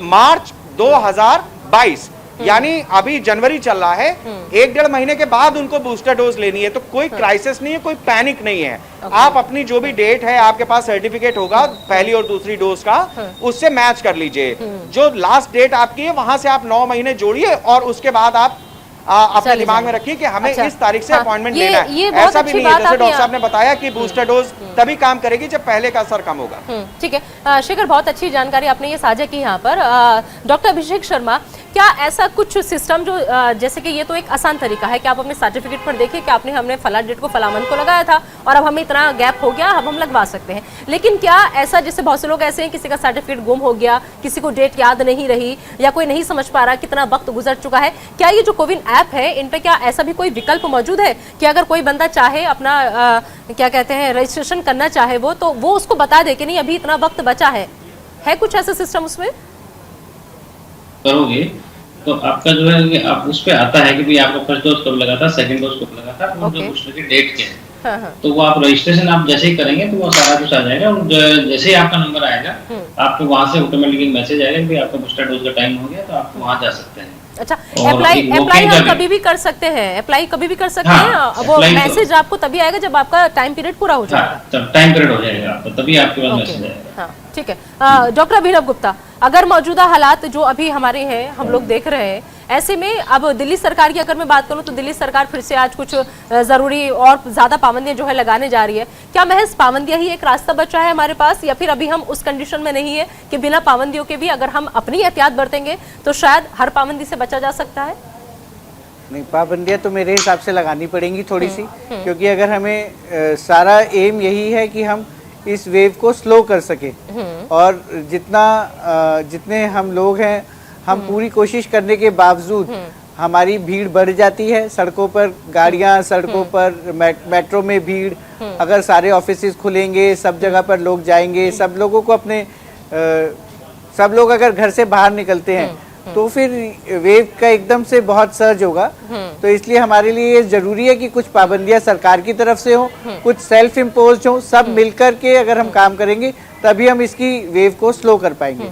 C: मार्च 2022। यानी अभी जनवरी चल रहा है, 1-1.5 महीने के बाद उनको बूस्टर डोज लेनी है। तो कोई क्राइसिस नहीं है, कोई पैनिक नहीं है। आप अपनी जो भी डेट है, आपके पास सर्टिफिकेट होगा पहली और दूसरी डोज का, उससे मैच कर लीजिए। जो लास्ट डेट आपकी है वहां से आप 9 महीने जोड़िए और उसके बाद आप अपने दिमाग में रखिए कि हमें इस तारीख से अपॉइंटमेंट लेना है। ऐसा भी नहीं है, जैसे डॉक्टर साहब ने बताया कि बूस्टर डोज तभी काम करेगी जब पहले का असर कम होगा।
A: ठीक है शेखर, बहुत अच्छी जानकारी आपने ये साझा की यहाँ पर। डॉक्टर अभिषेक शर्मा, क्या ऐसा कुछ सिस्टम जो जैसे कि ये तो एक आसान तरीका है कि आप अपने सर्टिफिकेट पर देखिए कि हमने फला डेट को फला मंथ को लगाया था और अब हमें इतना गैप हो गया, अब हम लगवा सकते हैं। लेकिन क्या ऐसा, जैसे बहुत से लोग ऐसे हैं, किसी का सर्टिफिकेट गुम हो गया, किसी को डेट याद नहीं रही, या कोई नहीं समझ पा रहा कितना वक्त गुजर चुका है, क्या ये जो कोविन ऐप है इन पे क्या ऐसा भी कोई विकल्प मौजूद है कि अगर कोई बंदा चाहे अपना क्या कहते हैं रजिस्ट्रेशन करना चाहे तो वो उसको बता दे कि नहीं अभी इतना वक्त बचा है कुछ ऐसा सिस्टम उसमें?
E: करोगे तो आपका जो है कि आप उस पे आता है कि भाई आपका फर्स्ट डोज कब लगा था, सेकंड डोज कब लगा था, और जो बूस्टर की डेट क्या है। तो वो आप रजिस्ट्रेशन आप जैसे ही करेंगे तो वो सारा कुछ आ जाएगा, और जैसे ही आपका नंबर आएगा आपको वहां से ऑटोमेटिकली मैसेज आएगा कि आपका बूस्टर डोज का टाइम हो गया, तो आप वहां जा सकते हैं।
A: अच्छा, अप्लाई हम कभी भी कर सकते हैं, अप्लाई कभी भी कर सकते हैं। वो मैसेज आपको तभी आएगा जब आपका टाइम पीरियड पूरा हो जाएगा।
E: जब टाइम पीरियड हो जाएगा आपका तभी आपके पास मैसेज आएगा।
A: हाँ, ठीक है। डॉक्टर अभिनव गुप्ता, अगर मौजूदा हालात जो अभी हमारे हैं, हम लोग देख रहे हैं, ऐसे में अब दिल्ली सरकार की अगर मैं बात करूं तो दिल्ली सरकार फिर से आज कुछ जरूरी और ज्यादा पाबंदियां जो है लगाने जा रही है। क्या महज पाबंदियां ही एक रास्ता बचा है हमारे पास, या फिर अभी हम उस कंडीशन में नहीं है कि बिना पाबंदियों के भी अगर हम अपनी एहतियात बरतेंगे तो शायद हर पाबंदी से बचा जा सकता है?
D: नहीं, पाबंदियां तो मेरे हिसाब से लगानी पड़ेंगी थोड़ी सी, क्योंकि अगर हमें सारा एम यही है कि हम इस वेव को स्लो कर सके। और जितने हम लोग हैं, हम पूरी कोशिश करने के बावजूद हमारी भीड़ बढ़ जाती है। सड़कों पर गाड़ियां, सड़कों पर मेट्रो में भीड़, अगर सारे ऑफिसेज खुलेंगे, सब जगह पर लोग जाएंगे, सब लोगों को सब लोग अगर घर से बाहर निकलते हैं तो फिर वेव का एकदम से बहुत सर्ज होगा। तो इसलिए हमारे लिए ये जरूरी है कि कुछ पाबंदियां सरकार की तरफ से हो, कुछ सेल्फ इम्पोज हो, सब मिलकर के अगर हम काम करेंगे तभी हम इसकी वेव को स्लो कर पाएंगे।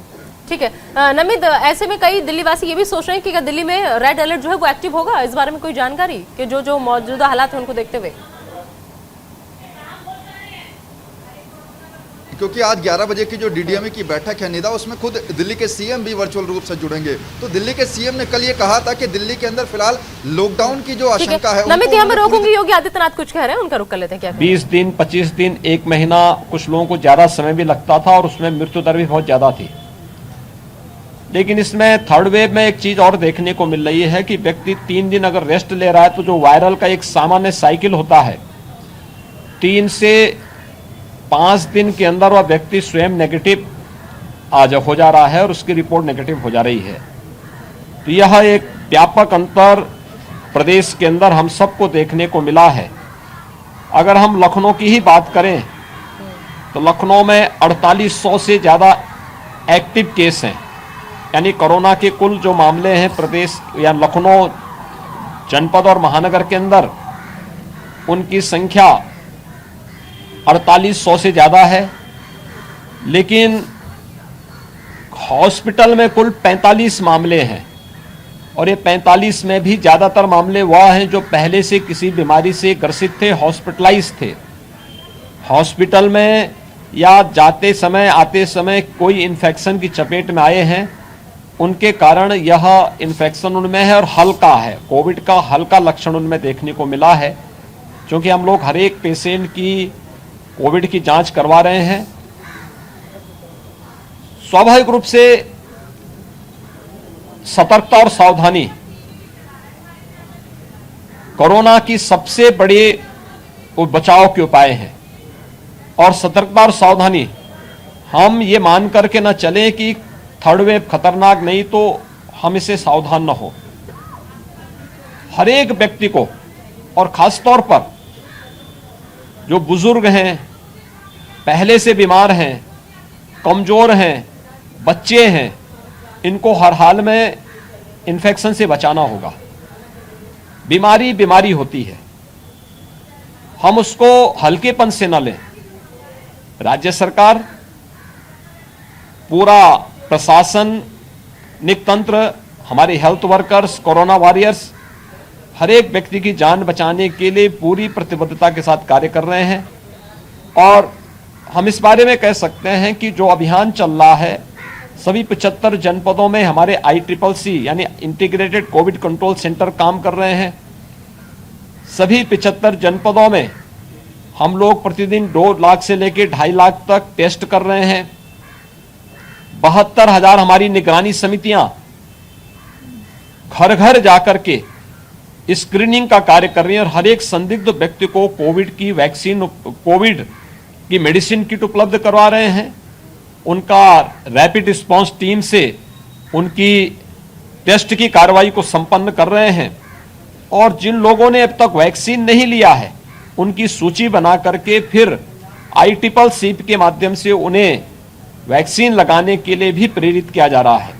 A: ठीक है नमित, ऐसे में कई दिल्ली वासी ये भी सोच रहे हैं कि क्या दिल्ली में रेड अलर्ट जो है वो एक्टिव होगा? इस बारे में कोई जानकारी कि जो मौजूदा हालात है उनको देखते हुए?
B: क्योंकि आज 11 बजे की जो डीडीएमए की बैठक है निदा, उसमें खुद दिल्ली के सीएम भी वर्चुअल रूप से जुड़ेंगे। तो दिल्ली के सीएम ने कल ये कहा था कि दिल्ली के अंदर फिलहाल लॉकडाउन की जो आशंका है।
A: नमित, यहाँ मैं रोकूंगी, योगी आदित्यनाथ कुछ कह रहे हैं, उनका रुख कर लेते हैं। क्या
I: 20 दिन, 25 दिन, 1 महीना, कुछ लोगों को ज्यादा समय भी लगता था और उसमें मृत्यु दर भी बहुत ज्यादा थी। लेकिन इसमें थर्ड वेव में एक चीज और देखने को मिल रही है कि व्यक्ति 3 दिन अगर रेस्ट ले रहा है तो जो वायरल का एक सामान्य साइकिल होता है, 3 से 5 दिन के अंदर वह व्यक्ति स्वयं नेगेटिव हो जा रहा है और उसकी रिपोर्ट नेगेटिव हो जा रही है। तो यह एक व्यापक अंतर प्रदेश के अंदर हम सबको देखने को मिला है। अगर हम लखनऊ की ही बात करें तो लखनऊ में 4800 से ज्यादा एक्टिव केस हैं, यानी कोरोना के कुल जो मामले हैं प्रदेश या लखनऊ जनपद और महानगर के अंदर, उनकी संख्या 4800 से ज़्यादा है। लेकिन हॉस्पिटल में कुल 45 मामले हैं और ये 45 में भी ज़्यादातर मामले वह हैं जो पहले से किसी बीमारी से ग्रसित थे, हॉस्पिटलाइज थे। हॉस्पिटल में या जाते समय आते समय कोई इन्फेक्शन की चपेट में आए हैं, उनके कारण यह इन्फेक्शन उनमें है और हल्का है, कोविड का हल्का लक्षण उनमें देखने को मिला है। क्योंकि हम लोग हर एक पेशेंट की कोविड की जांच करवा रहे हैं। स्वाभाविक रूप से सतर्कता और सावधानी कोरोना की सबसे बड़े बचाव के उपाय हैं। और सतर्कता और सावधानी हम ये मान करके न चलें कि थर्ड वेव खतरनाक नहीं तो हम इसे सावधान न हो। हर एक व्यक्ति को, और खास तौर पर जो बुजुर्ग हैं, पहले से बीमार हैं, कमजोर हैं, बच्चे हैं, इनको हर हाल में इन्फेक्शन से बचाना होगा। बीमारी होती है, हम उसको हल्केपन से न लें। राज्य सरकार, पूरा प्रशासनिक तंत्र, हमारे हेल्थ वर्कर्स, कोरोना वॉरियर्स, हर एक व्यक्ति की जान बचाने के लिए पूरी प्रतिबद्धता के साथ कार्य कर रहे हैं। और हम इस बारे में कह सकते हैं कि जो अभियान चल रहा है, सभी 75 जनपदों में हमारे ICCC यानी इंटीग्रेटेड कोविड कंट्रोल सेंटर काम कर रहे हैं। सभी 75 जनपदों में हम लोग प्रतिदिन 2 लाख से लेकर 2.5 लाख तक टेस्ट कर रहे हैं। 72,000 हमारी निगरानी समितियां घर घर जाकर के स्क्रीनिंग का कार्य कर रही है और हर एक संदिग्ध व्यक्ति को कोविड की वैक्सीन, कोविड की मेडिसिन किट उपलब्ध करवा रहे हैं। उनका रैपिड रिस्पांस टीम से उनकी टेस्ट की कार्रवाई को संपन्न कर रहे हैं। और जिन लोगों ने अब तक वैक्सीन नहीं लिया है, उनकी सूची बना करके फिर ICCC के माध्यम से उन्हें वैक्सीन लगाने के लिए भी प्रेरित किया जा रहा है।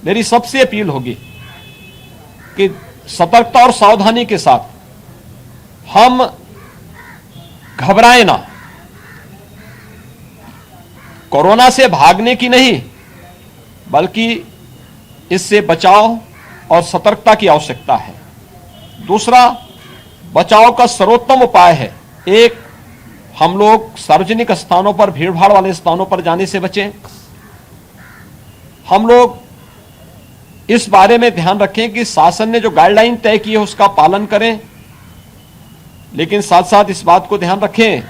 I: मेरी सबसे अपील होगी कि सतर्कता और सावधानी के साथ हम घबराएं ना। कोरोना से भागने की नहीं, बल्कि इससे बचाव और सतर्कता की आवश्यकता है। दूसरा, बचाव का सर्वोत्तम उपाय है, एक, हम लोग सार्वजनिक स्थानों पर, भीड़भाड़ वाले स्थानों पर जाने से बचें। हम लोग इस बारे में ध्यान रखें कि शासन ने जो गाइडलाइन तय की है उसका पालन करें, लेकिन साथ साथ इस बात को ध्यान रखें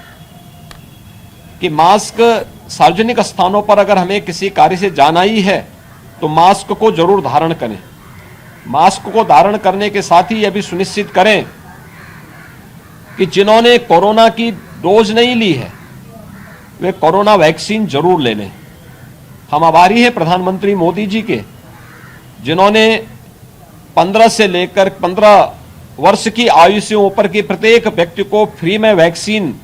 I: कि मास्क, सार्वजनिक स्थानों पर अगर हमें किसी कार्य से जाना ही है तो मास्क को जरूर धारण करें। मास्क को धारण करने के साथ ही यह भी सुनिश्चित करें कि जिन्होंने कोरोना की डोज नहीं ली है वे कोरोना वैक्सीन जरूर ले लें। हम आभारी हैं प्रधानमंत्री मोदी जी के, जिन्होंने 15 से लेकर 15 वर्ष की आयु से ऊपर के प्रत्येक व्यक्ति को फ्री में वैक्सीन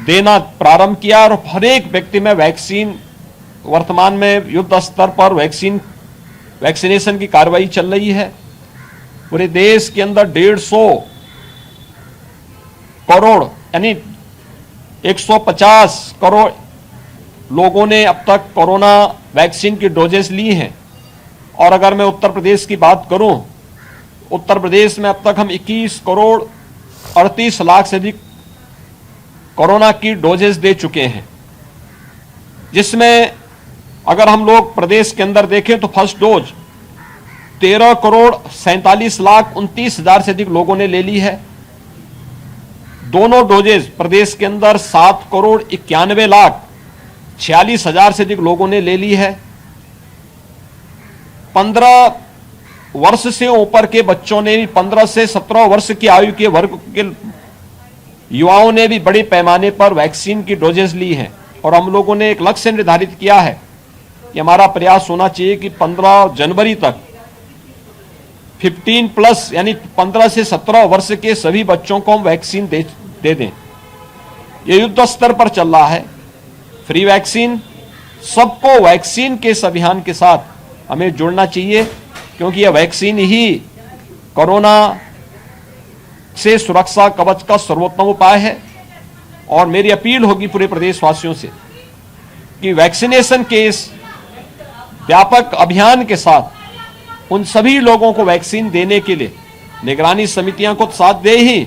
I: देना प्रारंभ किया और हर एक व्यक्ति में वैक्सीन वर्तमान में युद्ध स्तर पर वैक्सीनेशन की कार्रवाई चल रही है। पूरे देश के अंदर 150 करोड़ यानी 150 करोड़ लोगों ने अब तक कोरोना वैक्सीन की डोजेस ली हैं। और अगर मैं उत्तर प्रदेश की बात करूं, उत्तर प्रदेश में अब तक हम 21 करोड़ 38 लाख से अधिक कोरोना की डोजेस दे चुके हैं, जिसमें अगर हम लोग प्रदेश के अंदर देखें तो फर्स्ट डोज 13 करोड़ 47 लाख 29 हजार से अधिक लोगों ने ले ली है। दोनों डोजेज प्रदेश के अंदर 7 करोड़ 91 लाख 46 हजार से अधिक लोगों ने ले ली है। 15 वर्ष से ऊपर के बच्चों ने भी, 15 से 17 वर्ष की आयु के वर्ग के युवाओं ने भी बड़े पैमाने पर वैक्सीन की डोजेस ली हैं। और हम लोगों ने एक लक्ष्य निर्धारित किया है कि हमारा प्रयास होना चाहिए कि 15 जनवरी तक 15 प्लस यानी 15 से 17 वर्ष के सभी बच्चों को हम वैक्सीन दे दें। ये युद्ध स्तर पर चल रहा है। फ्री वैक्सीन, सबको वैक्सीन के इस अभियान के साथ हमें जुड़ना चाहिए, क्योंकि यह वैक्सीन ही कोरोना से सुरक्षा कवच का सर्वोत्तम उपाय है। और मेरी अपील होगी पूरे प्रदेशवासियों से कि वैक्सीनेशन के इस व्यापक अभियान के साथ उन सभी लोगों को वैक्सीन देने के लिए निगरानी समितियां को साथ दे ही,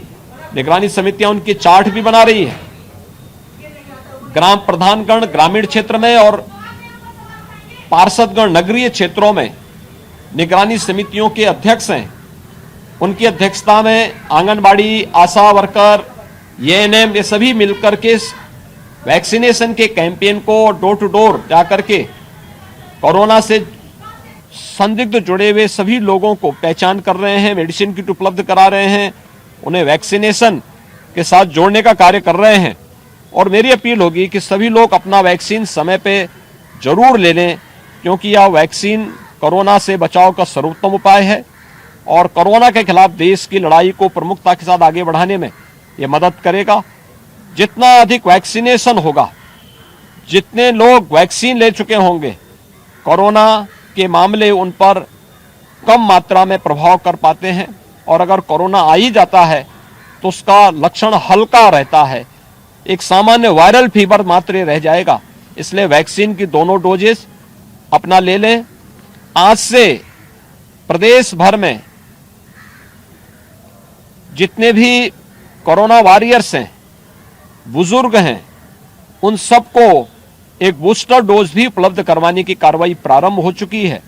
I: निगरानी समितियां उनके चार्ट भी बना रही है। ग्राम प्रधानगण ग्रामीण क्षेत्र में और पार्षदगण नगरीय क्षेत्रों में निगरानी समितियों के अध्यक्ष हैं। उनकी अध्यक्षता में आंगनबाड़ी, आशा वर्कर, एएनएम ये सभी मिलकर के वैक्सीनेशन के कैंपेन को डोर टू डोर जाकर के कोरोना से संदिग्ध जुड़े हुए सभी लोगों को पहचान कर रहे हैं, मेडिसिन किट उपलब्ध करा रहे हैं, उन्हें वैक्सीनेशन के साथ जोड़ने का कार्य कर रहे हैं। और मेरी अपील होगी कि सभी लोग अपना वैक्सीन समय पे जरूर ले लें, क्योंकि यह वैक्सीन कोरोना से बचाव का सर्वोत्तम उपाय है और कोरोना के खिलाफ देश की लड़ाई को प्रमुखता के साथ आगे बढ़ाने में यह मदद करेगा। जितना अधिक वैक्सीनेशन होगा, जितने लोग वैक्सीन ले चुके होंगे, कोरोना के मामले उन पर कम मात्रा में प्रभाव कर पाते हैं। और अगर कोरोना आ ही जाता है तो उसका लक्षण हल्का रहता है, एक सामान्य वायरल फीवर मात्र रह जाएगा। इसलिए वैक्सीन की दोनों डोजेस अपना ले लें। आज से प्रदेश भर में जितने भी कोरोना वॉरियर्स हैं, बुजुर्ग हैं, उन सबको एक बूस्टर डोज भी उपलब्ध करवाने की कार्रवाई प्रारंभ हो चुकी है।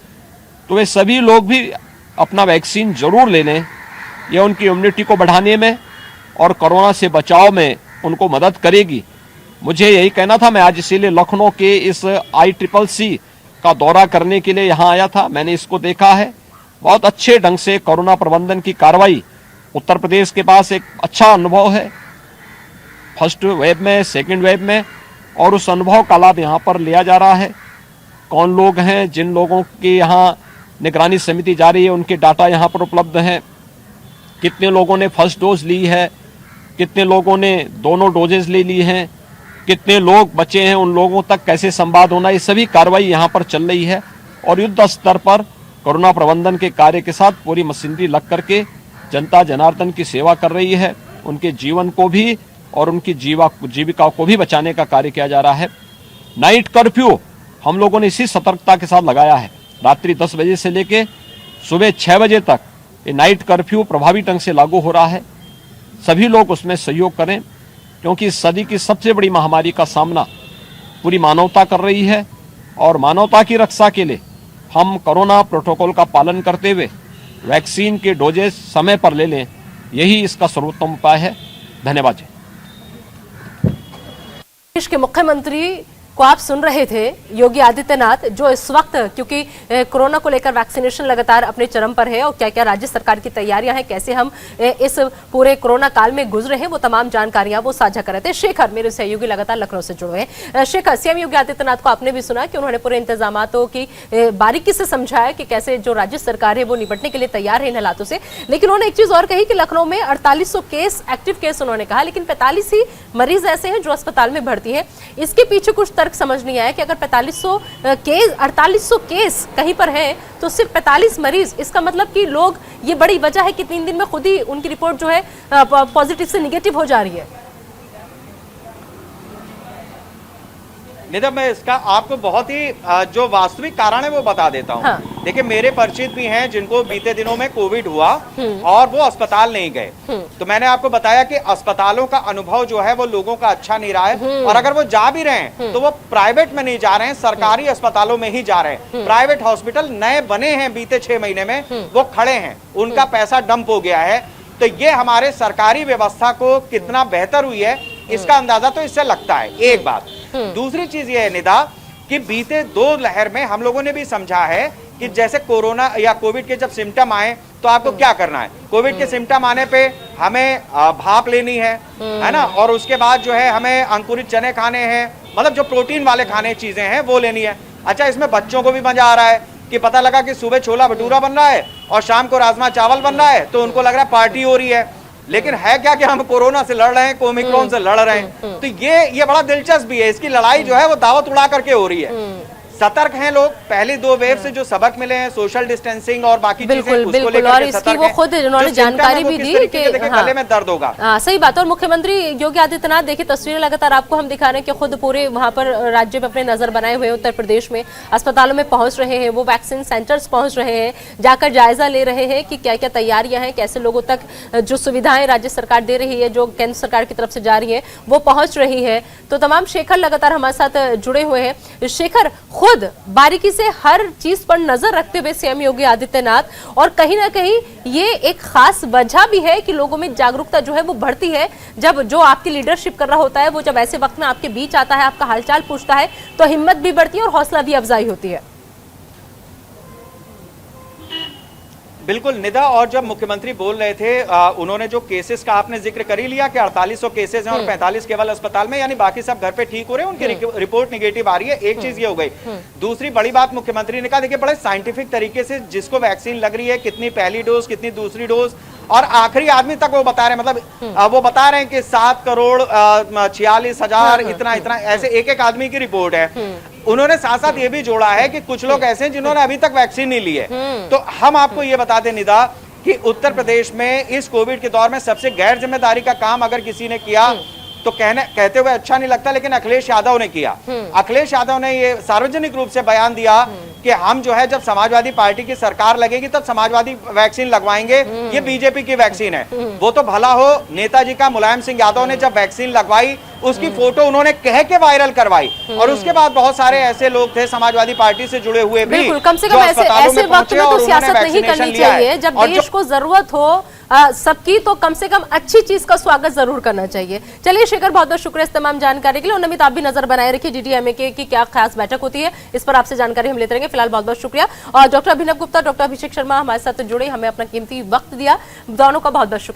I: तो वे सभी लोग भी अपना वैक्सीन जरूर ले लें। यह उनकी इम्यूनिटी को बढ़ाने में और कोरोना से बचाव में उनको मदद करेगी। मुझे यही कहना था। मैं आज इसीलिए लखनऊ के इस ICCC का दौरा करने के लिए यहाँ आया था। मैंने इसको देखा है, बहुत अच्छे ढंग से कोरोना प्रबंधन की कार्रवाई उत्तर प्रदेश के पास एक अच्छा अनुभव है, फर्स्ट वेव में, सेकंड वेव में, और उस अनुभव का लाभ यहाँ पर लिया जा रहा है। कौन लोग हैं, जिन लोगों की यहाँ निगरानी समिति जा रही है, उनके डाटा यहाँ पर उपलब्ध हैं। कितने लोगों ने फर्स्ट डोज ली है, कितने लोगों ने दोनों डोजेज ले ली हैं, कितने लोग बचे हैं, उन लोगों तक कैसे संवाद होना, ये सभी कार्रवाई यहाँ पर चल रही है। और युद्ध स्तर पर कोरोना प्रबंधन के कार्य के साथ पूरी मशीनरी लग करके जनता जनार्दन की सेवा कर रही है। उनके जीवन को भी और उनकी जीविका को भी बचाने का कार्य किया जा रहा है। नाइट कर्फ्यू हम लोगों ने इसी सतर्कता के साथ लगाया है। रात्रि 10 बजे से लेके सुबह 6 बजे तक ये नाइट कर्फ्यू प्रभावी ढंग से लागू हो रहा है। सभी लोग उसमें सहयोग करें, क्योंकि इस सदी की सबसे बड़ी महामारी का सामना पूरी मानवता कर रही है। और मानवता की रक्षा के लिए हम कोरोना प्रोटोकॉल का पालन करते हुए वैक्सीन के डोजेस समय पर ले लें, यही इसका सर्वोत्तम उपाय है। धन्यवाद जी।
A: देश के मुख्यमंत्री को आप सुन रहे थे। योगी आदित्यनाथ जो इस वक्त, क्योंकि कोरोना को लेकर वैक्सीनेशन लगातार अपने चरम पर है और क्या क्या राज्य सरकार की तैयारियां हैं, कैसे हम इस पूरे कोरोना काल में गुजरे हैं, वो तमाम जानकारियां वो साझा कर रहे थे। शेखर मेरे सहयोगी लगातार लखनऊ से जुड़े हैं। शेखर, सीएम योगी आदित्यनाथ को आपने भी सुना कि उन्होंने पूरे इंतजामातों की बारीकी से समझाया कि कैसे जो राज्य सरकार है वो निपटने के लिए तैयार है इन हालातों से। लेकिन उन्होंने एक चीज और कही कि लखनऊ में 4800 केस, एक्टिव केस उन्होंने कहा, लेकिन 45 ही मरीज ऐसे हैं जो अस्पताल में भर्ती है। इसके पीछे कुछ तर्क समझ नहीं आया कि अगर 4800 केस कहीं पर है तो सिर्फ 45 मरीज, इसका मतलब कि लोग, ये बड़ी वजह है कि 3 दिन में खुद ही उनकी रिपोर्ट जो है पॉजिटिव से निगेटिव हो जा रही है।
C: निधा, मैं इसका आपको बहुत ही जो वास्तविक कारण है वो बता देता हूँ।
A: हाँ।
C: देखिए, मेरे परिचित भी हैं जिनको बीते दिनों में कोविड हुआ और वो अस्पताल नहीं गए। तो मैंने आपको बताया कि अस्पतालों का अनुभव जो है वो लोगों का अच्छा नहीं रहा है, और अगर वो जा भी रहे हैं तो वो प्राइवेट में नहीं जा रहे हैं, सरकारी अस्पतालों में ही जा रहे हैं। प्राइवेट हॉस्पिटल नए बने हैं बीते 6 महीने में, वो खड़े हैं, उनका पैसा डंप हो गया है। तो ये हमारे सरकारी व्यवस्था को कितना बेहतर हुई है इसका अंदाजा तो इससे लगता है। एक बात। दूसरी चीज ये है निधा कि बीते 2 लहर में हम लोगों ने भी समझा है कि जैसे कोरोना या कोविड के जब सिम्टम आए तो आपको क्या करना है। कोविड के सिम्टम आने पे हमें भाप लेनी है ना, और उसके बाद जो है हमें अंकुरित चने खाने हैं, मतलब जो प्रोटीन वाले खाने चीजें हैं वो लेनी है। अच्छा, इसमें बच्चों को भी मजा आ रहा है कि पता लगा कि सुबह छोला भटूरा बन रहा है और शाम को राजमा चावल बन रहा है, तो उनको लग रहा है पार्टी हो रही है। लेकिन है क्या कि हम कोरोना से लड़ रहे हैं, ओमिक्रॉन से लड़ रहे हैं। तो ये बड़ा दिलचस्प भी है। इसकी लड़ाई जो है वो दावत उड़ा करके हो रही है। सतर्क हैं लोग, पहली 2 वेव से जो सबक मिले हैं, सोशल डिस्टेंसिंग और बाकी चीजें, उसको लेकर
A: और इसकी वो खुद उन्होंने जानकारी भी दी कि
C: गले में दर्द होगा।
A: सही बात। और मुख्यमंत्री योगी आदित्यनाथ, देखिए तस्वीरें लगातार आपको हम दिखा रहे हैं कि खुद पूरे वहां पर राज्य में अपने नजर बनाए हुए उत्तर प्रदेश में अस्पतालों में पहुंच रहे हैं, वो वैक्सीन सेंटर्स पहुंच रहे हैं, जाकर जायजा ले रहे हैं कि क्या क्या तैयारियां हैं, कैसे लोगों तक जो सुविधाएं राज्य सरकार दे रही है, जो केंद्र सरकार की तरफ से जा रही है, वो पहुंच रही है। तो तमाम शेखर लगातार हमारे साथ जुड़े हुए हैं। शेखर, खुद बारीकी से हर चीज पर नजर रखते हुए सीएम योगी आदित्यनाथ, और कहीं ना कहीं ये एक खास वजह भी है कि लोगों में जागरूकता जो है वो बढ़ती है। जब जो आपकी लीडरशिप कर रहा होता है वो जब ऐसे वक्त में आपके बीच आता है, आपका हालचाल पूछता है, तो हिम्मत भी बढ़ती है और हौसला भी अफजाई होती है।
C: बिल्कुल निधा, और जब मुख्यमंत्री बोल रहे थे उन्होंने जो केसेस का आपने जिक्र कर ही लिया कि 4800 केसेस हैं और 45 केवल अस्पताल में, यानी बाकी सब घर पे ठीक हो रहे हैं, उनकी रिपोर्ट निगेटिव आ रही है। एक चीज ये हो गई। दूसरी बड़ी बात मुख्यमंत्री ने कहा, देखिए बड़े साइंटिफिक तरीके से जिसको वैक्सीन लग रही है, कितनी पहली डोज, कितनी दूसरी डोज, और आखिरी आदमी तक वो बता रहे हैं। मतलब वो बता रहे हैं कि 7 करोड़ 46 हजार इतना ऐसे एक आदमी की रिपोर्ट है। उन्होंने साथ साथ ये भी जोड़ा है कि कुछ लोग ऐसे हैं जिन्होंने अभी तक वैक्सीन नहीं ली है। तो हम आपको ये बता दें निधा कि उत्तर प्रदेश में इस कोविड के दौर में सबसे गैर जिम्मेदारी का काम अगर किसी ने किया तो कहते हुए अच्छा नहीं लगता, लेकिन अखिलेश यादव ने किया। अखिलेश यादव ने ये सार्वजनिक रूप से बयान दिया कि हम जो है जब समाजवादी पार्टी की सरकार लगेगी तब समाजवादी वैक्सीन लगवाएंगे, ये बीजेपी की वैक्सीन है। वो तो भला हो, नेताजी का मुलायम सिंह यादव ने जब वैक्सीन लगवाई उसकी फोटो उन्होंने कह के वायरल करवाई, और उसके बाद बहुत सारे ऐसे लोग थे समाजवादी पार्टी से जुड़े हुए भी,
A: बिल्कुल, कम से कम ऐसे वक्त में तो सियासत नहीं करनी चाहिए। जब देश को जरूरत हो सबकी, तो कम से कम अच्छी चीज का स्वागत जरूर करना चाहिए। चलिए शेखर, बहुत बहुत शुक्रिया इस तमाम जानकारी के लिए। और नमित, आप भी नजर बनाए रखिए DDMA की क्या खास बैठक होती है, इस पर आपसे जानकारी हम लेते रहेंगे। फिलहाल बहुत बहुत शुक्रिया। और डॉक्टर अभिनव गुप्ता, डॉक्टर अभिषेक शर्मा हमारे साथ जुड़े, हमें अपना कीमती वक्त दिया, दोनों का बहुत बहुत शुक्रिया।